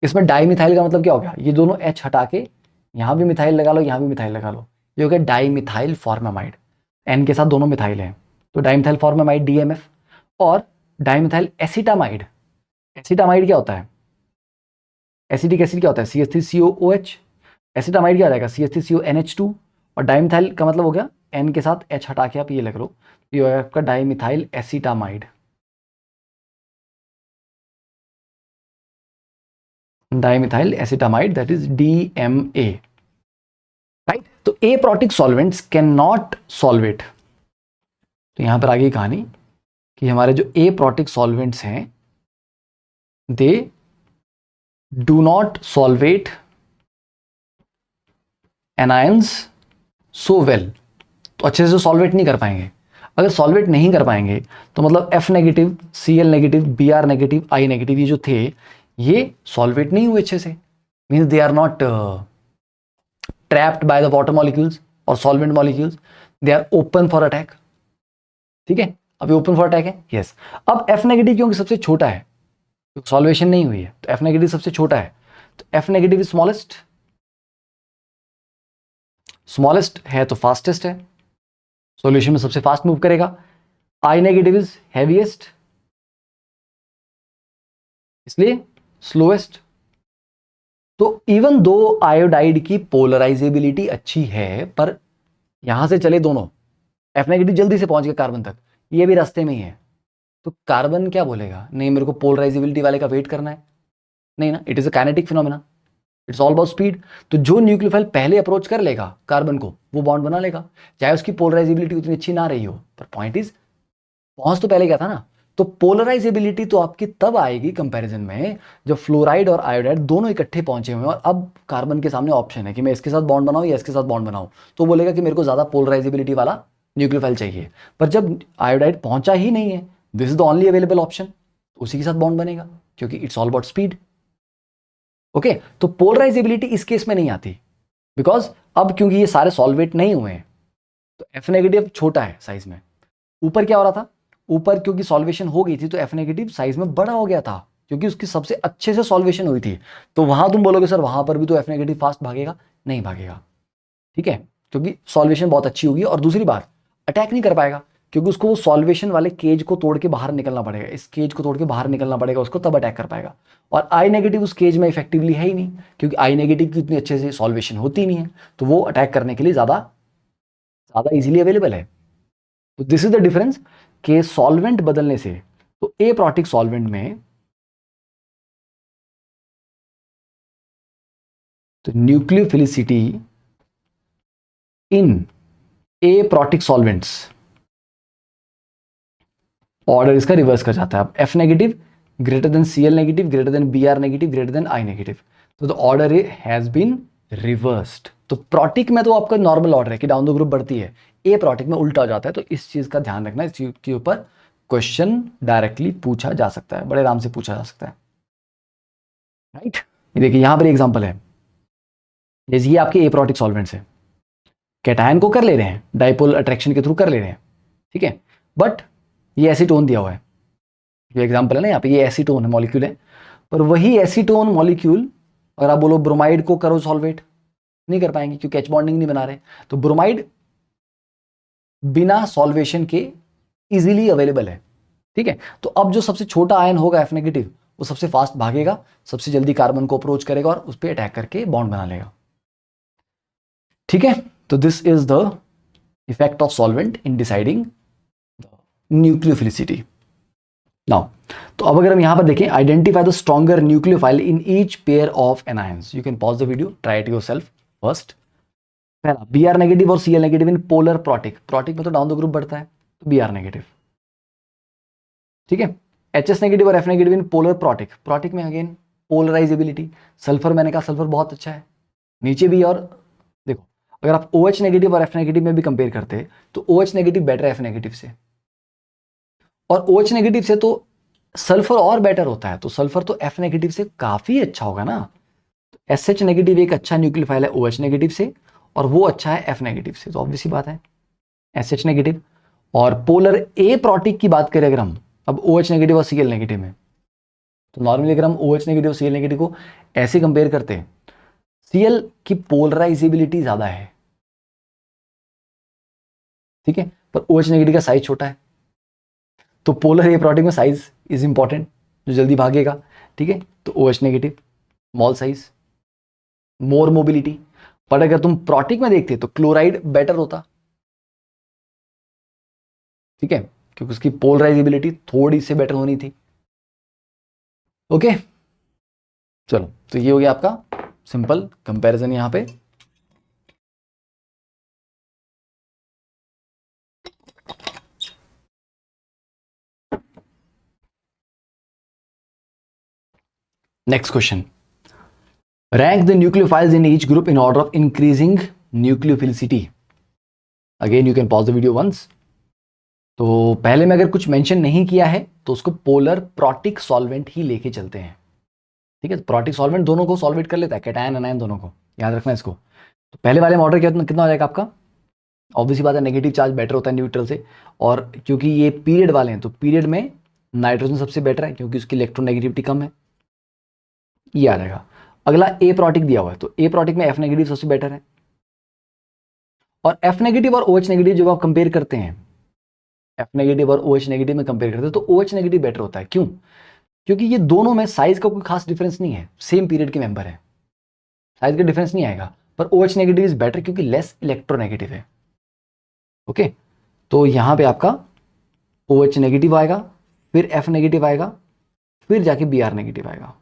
इसमें डाईमिथाइल का मतलब क्या हो गया? ये दोनों H हटा के यहां भी मिथाइल लगा लो, यहां भी मिथाइल लगा लो, ये हो गया डाईमिथाइल फॉर्मेमाइड, N के साथ दोनों मिथाइल हैं, तो डाईमिथाइल फॉर्मेमाइड DMF। और डाईमिथाइल एसिटामाइड, एसिटामाइड क्या होता है? एसिटिक एसिड क्या होता है? CH3COOH, एसिटामाइड क्या हो जाएगा? CH3CONH2, और डाईमिथाइल का मतलब हो गया N के साथ H हटा के आप ये लग लो, ये हो गया आपका dimethyl acetamide, dimethyl acetamide, that is DMA, right. तो aprotic solvents can not solvate, तो यहां पर आगे कहानी कि हमारे जो ए प्रोटिक सॉल्वेंट्स हैं, they do not solvate anions so well, तो अच्छे से सॉल्वेट नहीं कर पाएंगे। अगर सॉल्वेट नहीं कर पाएंगे तो मतलब F negative, Cl negative, Br negative, I negative, ये जो थे ये सॉल्वेट नहीं हुए अच्छे से, means they are not trapped by the water molecules और solvent molecules, they are open for attack, ठीक है। अभी ओपन फॉर अटैक है, यस। अब F नेगेटिव क्योंकि सबसे छोटा है, सॉल्वेशन नहीं हुई है, तो F नेगेटिव सबसे छोटा है, तो F negative is smallest, smallest है तो फास्टेस्ट है, सॉल्यूशन में सबसे फास्ट मूव करेगा। आई नेगेटिव इज हैवीएस्ट, इसलिए स्लोएस्ट। तो इवन दो आयोडाइड की पोलराइजेबिलिटी अच्छी है, पर यहां से चले दोनों, एफ नेगेटिव जल्दी से पहुंच गया कार्बन तक, ये भी रास्ते में ही है, तो कार्बन क्या बोलेगा? नहीं, मेरे को पोलराइजेबिलिटी वाले का वेट करना है, नहीं ना, it is a kinetic phenomena, it's all about speed. तो जो न्यूक्लियोफाइल पहले अप्रोच कर लेगा कार्बन को, वो बॉन्ड बना लेगा, चाहे उसकी पोलराइजेबिलिटी उतनी अच्छी ना रही हो, पर पॉइंट इज पहुंच तो पहले गया था ना। तो पोलराइजेबिलिटी तो आपकी तब आएगी कंपैरिजन में जब फ्लोराइड और आयोडाइड दोनों इकट्ठे पहुंचे हुए हैं, और अब कार्बन के सामने ऑप्शन है कि मैं इसके साथ बॉन्ड बनाऊं या इसके साथ बॉन्ड बनाऊं, तो बोलेगा कि मेरे को ज्यादा पोलराइजेबिलिटी वाला न्यूक्लियोफाइल चाहिए। पर जब आयोडाइड पहुंचा ही नहीं है, this is the only available option, उसी के साथ बॉन्ड बनेगा, क्योंकि it's all about speed. Okay, तो पोलराइजेबिलिटी इस केस में नहीं आती, बिकॉज अब क्योंकि ये सारे सॉल्वेट नहीं हुए हैं, तो F नेगेटिव छोटा है साइज में। ऊपर क्या हो रहा था, ऊपर क्योंकि सॉल्वेशन हो गई थी तो F नेगेटिव साइज में बड़ा हो गया था, क्योंकि उसकी सबसे अच्छे से सॉल्वेशन हुई थी। तो वहां तुम बोलोगे सर वहां पर भी तो F नेगेटिव फास्ट भागेगा, नहीं भागेगा, ठीक है, क्योंकि सॉल्वेशन बहुत अच्छी होगी। और दूसरी बात, अटैक नहीं कर पाएगा, क्योंकि उसको वो सॉल्वेशन वाले केज को तोड़ के बाहर निकलना पड़ेगा, इस केज को तोड़ के बाहर निकलना पड़ेगा उसको, तब अटैक कर पाएगा। और आई नेगेटिव उस केज में इफेक्टिवली है ही नहीं, क्योंकि आई नेगेटिव की इतनी अच्छे से सॉल्वेशन होती नहीं है, तो वो अटैक करने के लिए ज़्यादा ज़्यादा इजीली अवेलेबल है। तो दिस इज द डिफरेंस के सॉल्वेंट बदलने से। तो ए प्रोटिक सॉल्वेंट में तो nucleophilicity in aprotic solvents, order इसका रिवर्स कर जाता है। अब F negative greater than C L negative greater than B are negative greater than I negative, तो the order has been reversed. तो protic में तो आपका नॉर्मल ऑर्डर है कि डाउन द ग्रुप बढ़ती है, ए प्रोटिक में उल्टा हो जाता है। तो इस चीज का ध्यान रखना, इस चीज के ऊपर क्वेश्चन डायरेक्टली पूछा जा सकता है, बड़े आराम से पूछा जा सकता है, राइट। ये देखिए यहां पर एग्जांपल है, जैसे ये आपके ए प्रोटिक सॉल्वेंट्स है, कैटायन को कर ले रहे हैं, डाइपोल अट्रैक्शन के थ्रू कर ले रहे हैं, ठीक है, बट ये एसीटोन दिया हुआ है, जो एग्जांपल है ना यहाँ पे, ये एसीटोन है मॉलिक्यूल है, पर वही एसीटोन मॉलिक्यूल अगर आप बोलो ब्रोमाइड को करो सॉल्वेट, नहीं कर पाएंगे क्योंकि एच बॉन्डिंग नहीं बना रहे। तो ब्रोमाइड बिना सॉल्वेशन के इजीली अवेलेबल है, ठीक है। तो अब जो सबसे छोटा आयन होगा एफ नेगेटिव, वो सबसे फास्ट भागेगा, सबसे जल्दी कार्बन को अप्रोच करेगा और उस पर अटैक करके बॉन्ड बना लेगा, ठीक है। तो this is the effect of solvent in deciding nucleophilicity. Now तो अब अगर हम यहां पर देखें, identify the stronger nucleophile in each pair of anions. You can pause the video, try it yourself first. पहला बी आर नेगेटिव और C L negative in polar protic, protic में तो डाउन द ग्रुप बढ़ता है, तो B are negative, ठीक है। H S negative और F negative in polar protic, protic में अगेन पोलराइजेबिलिटी, सल्फर मैंने कहा सल्फर बहुत अच्छा है, नीचे भी। और देखो अगर आप ओ एच नेगेटिव और एफ नेगेटिव में भी कंपेयर करते हैं तो ओ एच नेगेटिव बेटर है एफ नेगेटिव से, और ओ एच नेगेटिव से तो सल्फर और बेटर होता है, तो सल्फर तो एफ नेगेटिव से काफी अच्छा होगा ना। तो एस एच नेगेटिव एक अच्छा न्यूक्लियोफाइल है ओ एच नेगेटिव से, और वो अच्छा है एफ नेगेटिव से, तो ऑब्वियस सी बात है एस एच नेगेटिव। और पोलर ए प्रोटिक की बात करें अगर हम, अब ओ एच नेगेटिव और सी एल नेगेटिव में, तो नॉर्मली अगर हम ओ एच नेगेटिव और सी एल नेगेटिव को ऐसे कंपेयर करते हैं, सी एल की पोलराइजेबिलिटी ज्यादा है, ठीक है, पर ओ एच नेगेटिव का साइज छोटा है। तो पोलर ए प्रोटिक में साइज इज इंपॉर्टेंट, जो जल्दी भागेगा, ठीक है। तो O H negative small size, more mobility. पर अगर तुम प्रोटिक में देखते तो क्लोराइड बेटर होता, ठीक है, क्योंकि उसकी पोलराइजेबिलिटी थोड़ी सी बेटर होनी थी, ओके। चलो तो ये हो गया आपका सिंपल कंपैरिजन यहां पे। Next question, rank the nucleophiles in each group in order of increasing nucleophilicity. Again you can pause the video once. तो पहले में अगर कुछ मेंशन नहीं किया है तो उसको पोलर प्रोटिक सॉल्वेंट ही लेके चलते हैं, ठीक है। प्रोटिक सॉल्वेंट दोनों को सॉल्वेट कर लेता है, कैटायन एनायन दोनों को, याद रखना इसको। तो पहले वाले में ऑर्डर कितना हो जाएगा आपका, ऑब्वियसली बात है नेगेटिव चार्ज बेटर होता है न्यूट्रल से, और क्योंकि ये पीरियड वाले हैं तो पीरियड में नाइट्रोजन सबसे बेटर है क्योंकि उसकी इलेक्ट्रोनेगेटिविटी कम है, ये आ जाएगा। अगला ए प्रोटिक दिया हुआ है, तो ए प्रोटिक में एफ नेगेटिव सबसे बेटर है, और एफ नेगेटिव और ओ एच नेगेटिव जब आप कंपेयर करते हैं, एफ नेगेटिव और ओ एच नेगेटिव में कंपेयर करते हैं तो ओ एच नेगेटिव बेटर होता है। क्यों? क्योंकि ये दोनों में साइज का कोई खास डिफरेंस नहीं है, सेम पीरियड के मेंबर है, साइज का डिफरेंस नहीं आएगा। पर O H negative is better क्योंकि लेस इलेक्ट्रोनेगेटिव है, ओके। तो यहां पे आपका ओ एच नेगेटिव आएगा, फिर एफ नेगेटिव आएगा, फिर जाके बी आर नेगेटिव आएगा,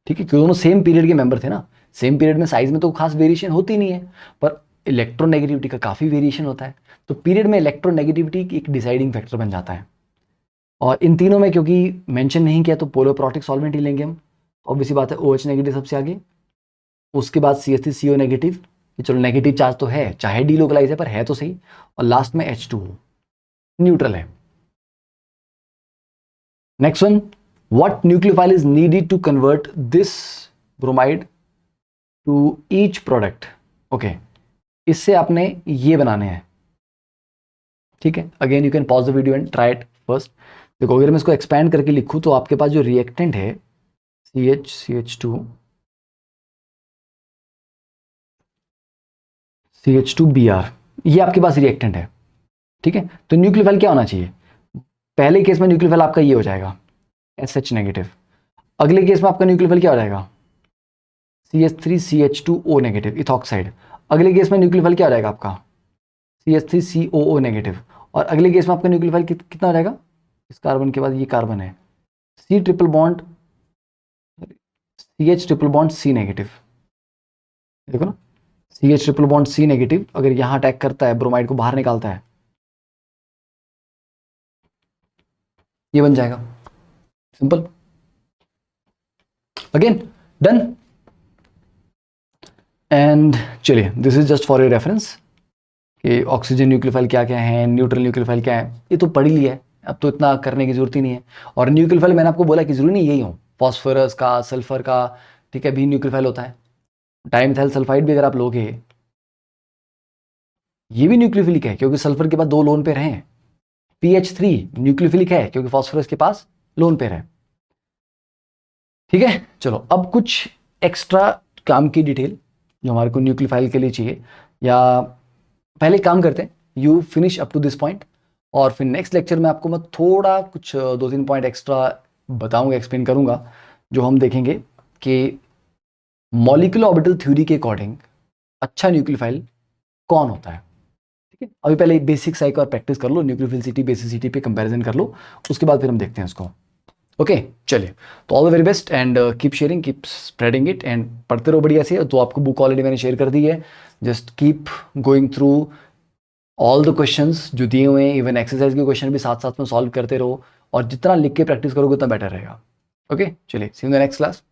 ठीक है, क्योंकि दोनों सेम पीरियड के मेंबर थे ना। सेम पीरियड में साइज में तो खास वेरिएशन होती नहीं है, पर इलेक्ट्रोनेगेटिविटी का काफी वेरिएशन होता है, तो पीरियड में इलेक्ट्रोनेगेटिविटी एक डिसाइडिंग फैक्टर बन जाता है। और इन तीनों में क्योंकि मेंशन नहीं किया तो पोलर प्रोटिक सॉल्वेंट ही लेंगे हम, ऑब्वियसली बात है ओ एच नेगेटिव सबसे आगे, उसके बाद C H three C O negative, चलो नेगेटिव चार्ज तो है, चाहे डीलोकलाइज है पर है तो सही, और लास्ट में H2O न्यूट्रल है। Next one, what nucleophile is needed to convert this bromide to each product, okay. इससे आपने ये बनाने हैं, ठीक है। Again you can pause the video and try it first. देखो अगर मैं इसको एक्सपैंड करके लिखूँ तो आपके पास जो रिएक्टेंट है CH2 CH2Br, ये आपके पास रिएक्टेंट है, ठीक है। तो न्यूक्लियोफाइल क्या होना चाहिए? पहले केस में न्यूक्लियोफाइल आपका ये हो जाएगा SH नेगेटिव। अगले केस में आपका न्यूक्लियोफाइल क्या हो जाएगा? CH3CH2O negative ethoxide. अगले केस में न्यूक्लियोफाइल क्या हो जाएगा आपका? CH3COO negative. और अगले केस में आपका न्यूक्लियोफाइल कितना हो जाएगा? इस कार्बन के बाद ये कार्बन है C triple bond CH triple bond C negative. देखो ना, CH triple bond C negative अगर यहां अटैक करता है, ब्रोमाइड को बाहर निकालता है, ये बन जाएगा। सिंपल। Again done. एंड चलिए, this is just for your reference कि ऑक्सीजन न्यूक्लियोफाइल क्या क्या है, न्यूट्रल न्यूक्लियोफाइल क्या है, ये तो पढ़ ही लिया है, अब तो इतना करने की जरूरत ही नहीं है। और न्यूक्लियोफाइल मैंने आपको बोला कि जरूरी नहीं यही हो, फॉस्फोरस का, सल्फर का, ठीक है, भी न्यूक्लियोफाइल होता है। डाइमिथाइल सल्फाइड भी अगर आप लोगे, ये भी न्यूक्लियोफिलिक है क्योंकि सल्फर के पास 2 लोन पेयर हैं। PH3 न्यूक्लियोफिलिक है क्योंकि फॉस्फोरस के पास लोन पेयर है, ठीक है। चलो अब कुछ एक्स्ट्रा काम की डिटेल जो हमारे को न्यूक्लियोफाइल के लिए चाहिए, या पहले काम करते हैं, you finish up to this point और फिर नेक्स्ट लेक्चर में आपको मैं थोड़ा कुछ 2-3 पॉइंट एक्स्ट्रा बताऊंगा, एक्सप्लेन करूंगा, जो हम देखेंगे कि मॉलिक्यूलर ऑर्बिटल थ्योरी के अकॉर्डिंग अच्छा न्यूक्लियोफाइल कौन होता है, ठीक है। अभी पहले बेसिक साइक और प्रैक्टिस कर लो, न्यूक्लियोफिलिसिटी बेसिसिटी पे कंपैरिजन कर लो, उसके बाद फिर हम देखते हैं उसको। ओके चलिए, तो all the very best and keep sharing, keep spreading it and पढ़ते रहो बढ़िया से। तो आपको बुक ऑलरेडी मैंने शेयर कर दी है, just keep going through all the questions जो दिए हुए हैं, इवन एक्सरसाइज के क्वेश्चन भी साथ साथ में सॉल्व करते रहो, और जितना लिख के प्रैक्टिस करोगे उतना बेटर रहेगा। ओके चलिए, see you in the next class.